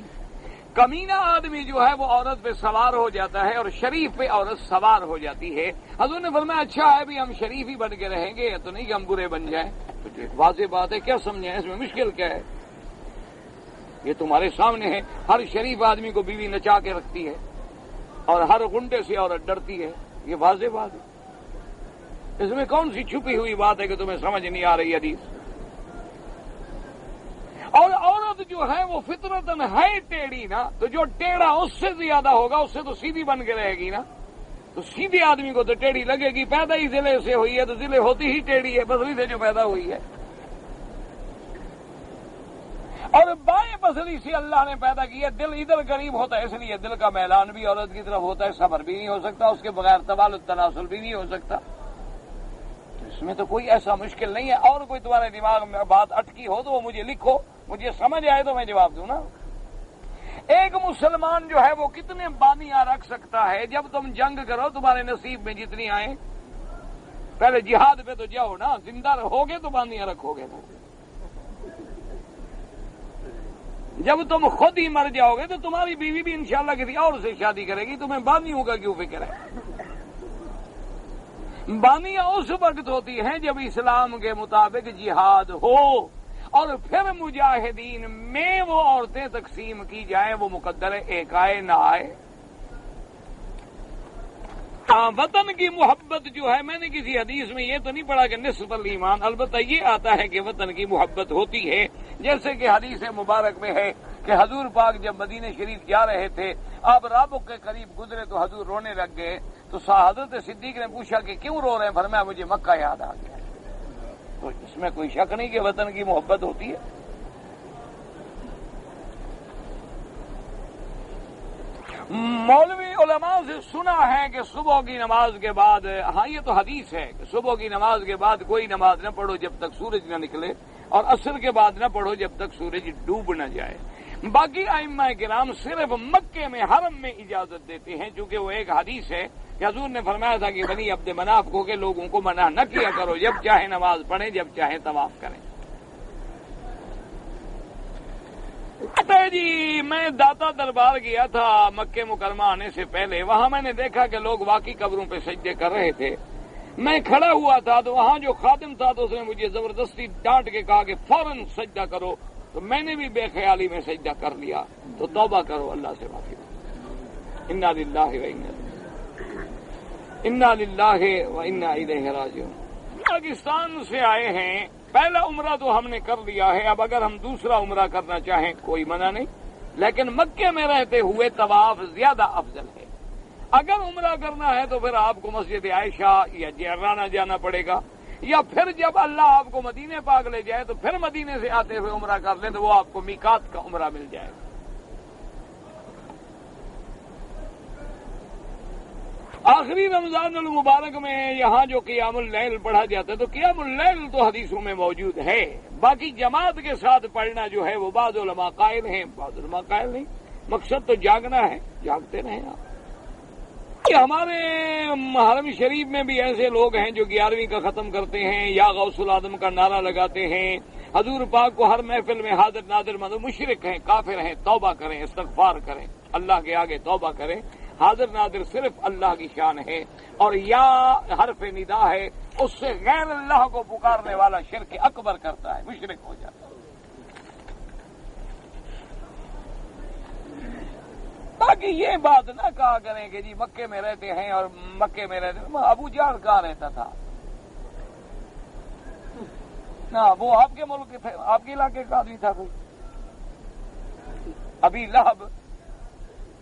کمینہ آدمی جو ہے وہ عورت پہ سوار ہو جاتا ہے اور شریف پہ عورت سوار ہو جاتی ہے. حضور نے فرمایا اچھا ہے بھی ہم شریف ہی بن کے رہیں گے، تو نہیں کہ ہم برے بن جائیں. تو واضح بات ہے، کیا سمجھیں اس میں مشکل کیا ہے؟ یہ تمہارے سامنے ہے. ہر شریف آدمی کو بیوی نچا کے رکھتی ہے اور ہر غنڈے سے عورت ڈرتی ہے. یہ واضح بات ہے. اس میں کون سی چھپی ہوئی بات ہے کہ تمہیں سمجھ نہیں آ رہی حدیث؟ اور عورت جو ہے وہ فطرتاً ہے ٹیڑھی نا، تو جو ٹیڑھا اس سے زیادہ ہوگا اس سے تو سیدھی بن کے رہے گی نا. تو سیدھے آدمی کو تو ٹیڑھی لگے گی. پیدا ہی ضلع سے ہوئی ہے تو ضلع ہوتی ہی ٹیڑھی ہے، پسلی سے جو پیدا ہوئی ہے. اور بائیں پسلی سے اللہ نے پیدا کی ہے. دل ادھر قریب ہوتا ہے، اس لیے دل کا میلان بھی عورت کی طرف ہوتا ہے. صبر بھی نہیں ہو سکتا اس کے بغیر، توالد تناسل بھی نہیں ہو سکتا. اس میں تو کوئی ایسا مشکل نہیں ہے. اور کوئی تمہارے دماغ میں بات اٹکی ہو تو وہ مجھے لکھو، مجھے سمجھ آئے تو میں جواب دوں نا. ایک مسلمان جو ہے وہ کتنے بانیاں رکھ سکتا ہے؟ جب تم جنگ کرو تمہارے نصیب میں جتنی آئیں، پہلے جہاد پہ تو جاؤ نا. زندہ رہو گے تو بانیاں رکھو گے نا. جب تم خود ہی مر جاؤ گے تو تمہاری بیوی بھی انشاءاللہ کسی اور سے شادی کرے گی. تمہیں بانیوں کا کیوں فکر ہے؟ بانیاں اس وقت ہوتی ہیں جب اسلام کے مطابق جہاد ہو اور پھر مجاہدین میں وہ عورتیں تقسیم کی جائیں. وہ مقدر ایک آئے نہ آئے. وطن کی محبت جو ہے، میں نے کسی حدیث میں یہ تو نہیں پڑھا کہ نصف الایمان، البتہ یہ آتا ہے کہ وطن کی محبت ہوتی ہے. جیسے کہ حدیث مبارک میں ہے کہ حضور پاک جب مدینہ شریف جا رہے تھے، آپ رابق کے قریب گزرے تو حضور رونے لگ گئے. تو حضرت صدیق نے پوچھا کہ کیوں رو رہے ہیں؟ فرمایا مجھے مکہ یاد آ گیا. تو اس میں کوئی شک نہیں کہ وطن کی محبت ہوتی ہے. مولوی علماء سے سنا ہے کہ صبح کی نماز کے بعد، ہاں یہ تو حدیث ہے کہ صبح کی نماز کے بعد کوئی نماز نہ پڑھو جب تک سورج نہ نکلے، اور عصر کے بعد نہ پڑھو جب تک سورج ڈوب نہ جائے. باقی ائمہ کرام صرف مکے میں حرم میں اجازت دیتے ہیں، چونکہ وہ ایک حدیث ہے کہ حضور نے فرمایا تھا کہ بنی عبد مناف کو کہ لوگوں کو منع نہ کیا کرو، جب چاہے نماز پڑھیں، جب چاہے طواف کریں. جی میں داتا دربار گیا تھا مکہ مکرمہ آنے سے پہلے. وہاں میں نے دیکھا کہ لوگ واقعی قبروں پہ سجدے کر رہے تھے. میں کھڑا ہوا تھا تو وہاں جو خادم تھا تو اس نے مجھے زبردستی ڈانٹ کے کہا کہ فوراً سجدہ کرو. تو میں نے بھی بے خیالی میں سجدہ کر لیا. تو توبہ کرو، اللہ سے معافی مانگو. انا للہ و انا الیہ راجعون. پاکستان سے آئے ہیں، پہلا عمرہ تو ہم نے کر لیا ہے. اب اگر ہم دوسرا عمرہ کرنا چاہیں کوئی منع نہیں، لیکن مکے میں رہتے ہوئے طواف زیادہ افضل ہے. اگر عمرہ کرنا ہے تو پھر آپ کو مسجد عائشہ یا جعرانہ جانا پڑے گا، یا پھر جب اللہ آپ کو مدینے پاک لے جائے تو پھر مدینے سے آتے ہوئے عمرہ کر لیں تو وہ آپ کو میقات کا عمرہ مل جائے گا. آخری رمضان المبارک میں یہاں جو قیام اللیل پڑھا جاتا ہے تو قیام اللیل تو حدیثوں میں موجود ہے. باقی جماعت کے ساتھ پڑھنا جو ہے وہ بعض علماء قائل ہیں، بعض علماء قائل نہیں. مقصد تو جاگنا ہے، جاگتے رہیں آپ. ہمارے حرم شریف میں بھی ایسے لوگ ہیں جو 11ویں کا ختم کرتے ہیں یا غوث العظم کا نعرہ لگاتے ہیں. حضور پاک کو ہر محفل میں حاضر ناظر مشرک ہیں، کافر ہیں. توبہ کریں، استغفار کریں، اللہ کے آگے توبہ کریں. حاضر ناظر صرف اللہ کی شان ہے، اور یا حرف ندا ہے، اس سے غیر اللہ کو پکارنے والا شرک اکبر کرتا ہے، مشرک ہو جاتا ہے. باقی یہ بات نہ کہا کریں کہ جی مکے میں رہتے ہیں اور مکے میں رہتے ہیں. ابو جہل کہاں رہتا تھا؟ نہ وہ آپ کے ملک کے تھے، آپ کے علاقے کا آدمی تھا کوئی. ابھی لہب،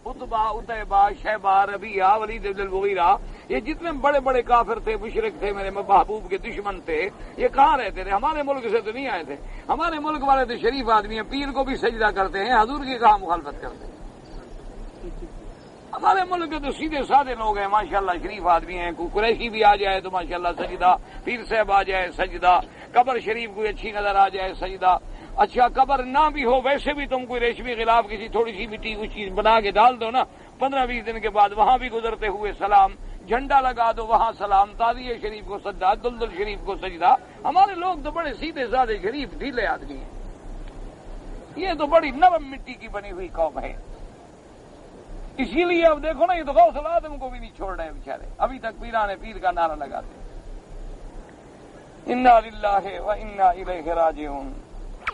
اتبا، اتیبا، شیبہ، ربیعہ، ولید بن المغیرہ، یہ جتنے بڑے بڑے کافر تھے، مشرک تھے، میرے محبوب کے دشمن تھے، یہ کہاں رہتے تھے؟ ہمارے ملک سے تو نہیں آئے تھے. ہمارے ملک والے تو شریف آدمی ہیں، پیر کو بھی سجدہ کرتے ہیں، حضور کی کہاں مخالفت کرتے ہیں؟ ہمارے ملک کے تو سیدھے سادے لوگ ہیں، ماشاءاللہ شریف آدمی ہیں. کوئی قریشی بھی آ جائے تو ماشاءاللہ سجدہ، پیر صاحب آ جائے سجدہ، قبر شریف کوئی اچھی نظر آ جائے سجدہ. اچھا قبر نہ بھی ہو ویسے بھی تم کوئی ریشمی غلاف کسی تھوڑی سی مٹی کچھ چیز بنا کے ڈال دو نا، 15-20 دن کے بعد وہاں بھی گزرتے ہوئے سلام، جھنڈا لگا دو وہاں سلام، تعزیہ شریف کو سجدہ، دلدل شریف کو سجدہ. ہمارے لوگ تو بڑے سیدھے سادے شریف ڈھیلے آدمی ہیں. یہ تو بڑی نرم مٹی کی بنی ہوئی قوم ہے. اسی لیے اب دیکھو نا، یہ تو غوث العظم کو بھی نہیں چھوڑ رہے بیچارے، ابھی تک پیران پیر کا نعرہ لگاتے ہیں. انا للہ و انا الیہ راجعون.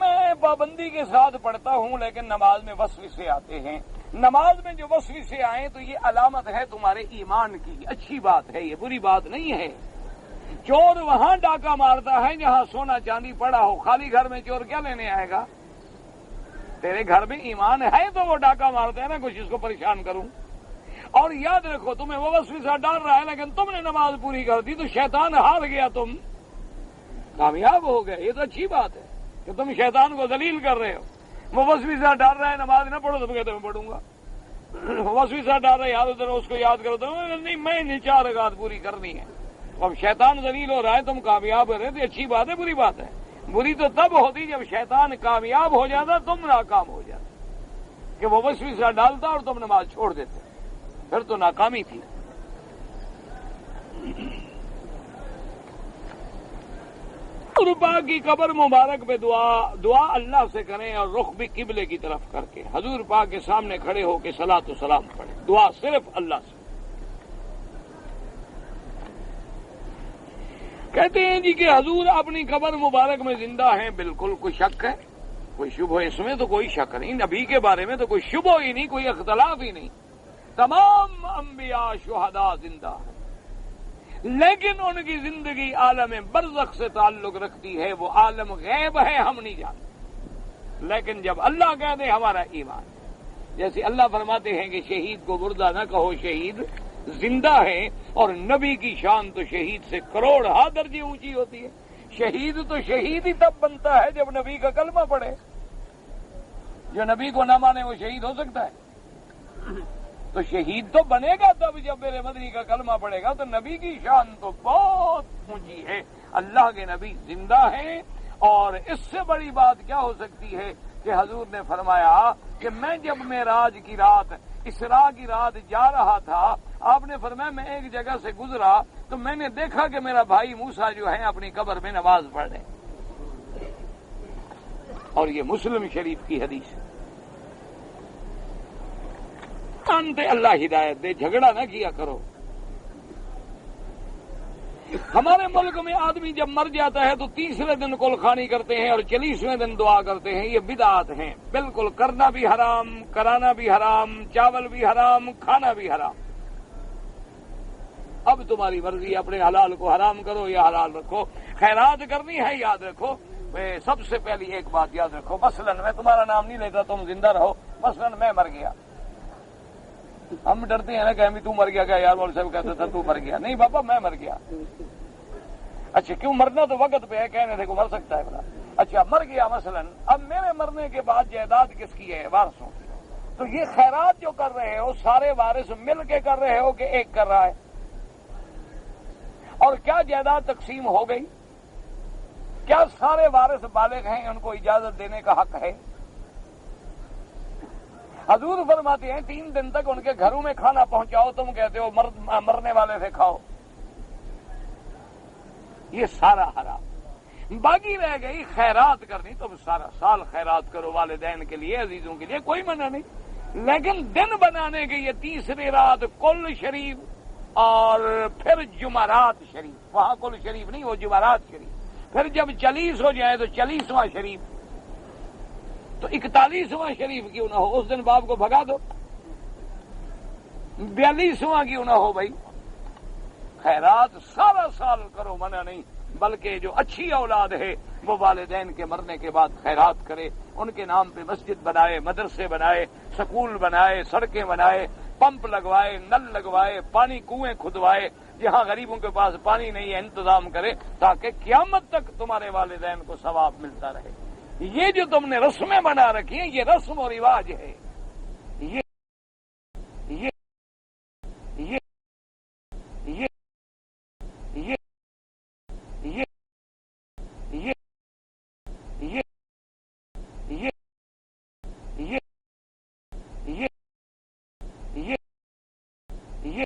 میں پابندی کے ساتھ پڑھتا ہوں، لیکن نماز میں وسوسے آتے ہیں. نماز میں جو وسوسے آئیں تو یہ علامت ہے تمہارے ایمان کی. اچھی بات ہے، یہ بری بات نہیں ہے. چور وہاں ڈاکہ مارتا ہے جہاں سونا چاندی پڑا ہو. خالی گھر میں چور کیا لینے آئے گا؟ تیرے گھر میں ایمان ہے تو وہ ڈاکہ مارتے ہیں نا، کچھ اس کو پریشان کروں. اور یاد رکھو، تمہیں وہ وسوسہ ڈال رہا ہے لیکن تم نے نماز پوری کر دی تو شیطان ہار گیا، تم کامیاب ہو گئے. یہ تو اچھی بات ہے کہ تم شیطان کو ذلیل کر رہے ہو. وہ وسوسہ ڈال رہا ہے نماز نہ پڑھو، تم کہتے میں پڑھوں گا. وسوسہ ڈال رہا ہے یاد ادھر اس کو یاد کرو تو نہیں، میں نے 4 رکعت پوری کرنی ہے. اب شیطان ذلیل ہو رہا ہے، تم کامیاب ہو رہے تو اچھی بات ہے. بری بات ہے، بری تو تب ہوتی جب شیطان کامیاب ہو جاتا، تم ناکام ہو جاتا. کہ وہ وسوسہ ڈالتا اور تم نماز چھوڑ دیتے، پھر تو ناکامی تھی. حضور کی قبر مبارک پہ دعا اللہ سے کریں اور رخ بھی قبلے کی طرف کر کے حضور پاک کے سامنے کھڑے ہو کے صلاۃ و سلام پڑھیں. دعا صرف اللہ سے. کہتے ہیں جی کہ حضور اپنی قبر مبارک میں زندہ ہیں. بالکل کوئی شک ہے؟ کوئی شبہ اس میں تو کوئی شک نہیں. نبی کے بارے میں تو کوئی شبہ ہی نہیں، کوئی اختلاف ہی نہیں. تمام انبیاء شہداء زندہ ہیں، لیکن ان کی زندگی عالم برزخ سے تعلق رکھتی ہے. وہ عالم غیب ہے، ہم نہیں جانتے. لیکن جب اللہ کہہ دے ہمارا ایمان. جیسے اللہ فرماتے ہیں کہ شہید کو مردہ نہ کہو، شہید زندہ ہے. اور نبی کی شان تو شہید سے کروڑ درجے اونچی ہوتی ہے. شہید تو شہید ہی تب بنتا ہے جب نبی کا کلمہ پڑھے. جو نبی کو نہ مانے وہ شہید ہو سکتا ہے؟ تو شہید تو بنے گا تب جب میرے مدنی کا کلمہ پڑے گا. تو نبی کی شان تو بہت اونچی ہے. اللہ کے نبی زندہ ہیں. اور اس سے بڑی بات کیا ہو سکتی ہے کہ حضور نے فرمایا کہ میں جب معراج کی رات، اسراء کی رات جا رہا تھا، آپ نے فرمایا میں ایک جگہ سے گزرا تو میں نے دیکھا کہ میرا بھائی موسیٰ جو ہے اپنی قبر میں نماز پڑھ رہے. اور یہ مسلم شریف کی حدیث ہے. مانتے اللہ ہدایت دے، جھگڑا نہ کیا کرو. ہمارے ملک میں آدمی جب مر جاتا ہے تو 30ویں دن کلخانی کرتے ہیں اور 40ویں دن دعا کرتے ہیں. یہ بدعات ہیں. بالکل کرنا بھی حرام، کرانا بھی حرام، چاول بھی حرام، کھانا بھی حرام. اب تمہاری مرضی، اپنے حلال کو حرام کرو یا حلال رکھو. خیرات کرنی ہے، یاد رکھو. سب سے پہلی ایک بات یاد رکھو، مثلا میں تمہارا نام نہیں لیتا، تم زندہ رہو. مثلا میں مر گیا، ہم ڈرتے ہیں نا کہ تو مر گیا کیا یار؟ مولوی صاحب کہتے تھا تو مر گیا. نہیں بابا، میں مر گیا. اچھا کیوں مرنا تو وقت پہ ہے، کہنے تھے کو مر سکتا ہے بلا. اچھا مر گیا مثلا، اب میرے مرنے کے بعد جائیداد کس کی ہے؟ وارثوں کی. تو یہ خیرات جو کر رہے ہو سارے وارث مل کے کر رہے ہو کہ ایک کر رہا ہے؟ اور کیا جائیداد تقسیم ہو گئی؟ کیا سارے وارث بالغ ہیں؟ ان کو اجازت دینے کا حق ہے؟ حضور فرماتے ہیں 3 دن تک ان کے گھروں میں کھانا پہنچاؤ، تم کہتے ہو مرنے والے سے کھاؤ. یہ سارا حرام. باقی رہ گئی خیرات کرنی، تم سارا سال خیرات کرو والدین کے لیے، عزیزوں کے لیے، کوئی منع نہیں. لیکن دن بنانے کے یہ 30ویں رات کل شریف اور پھر جمعرات شریف. وہاں کل شریف نہیں، وہ جمعرات شریف. پھر جب 40 ہو جائے تو 40واں شریف. تو 41واں شریف کیوں نہ ہو؟ اس دن باپ کو بھگا دو. 42واں کیوں نہ ہو بھائی؟ خیرات سارا سال کرو، منع نہیں. بلکہ جو اچھی اولاد ہے وہ والدین کے مرنے کے بعد خیرات کرے، ان کے نام پہ مسجد بنائے، مدرسے بنائے، سکول بنائے، سڑکیں بنائے، پمپ لگوائے، نل لگوائے، پانی کنویں کھدوائے، جہاں غریبوں کے پاس پانی نہیں ہے انتظام کرے، تاکہ قیامت تک تمہارے والدین کو ثواب ملتا رہے۔ یہ جو تم نے رسمیں بنا رکھی ہیں، یہ رسم و رواج ہے۔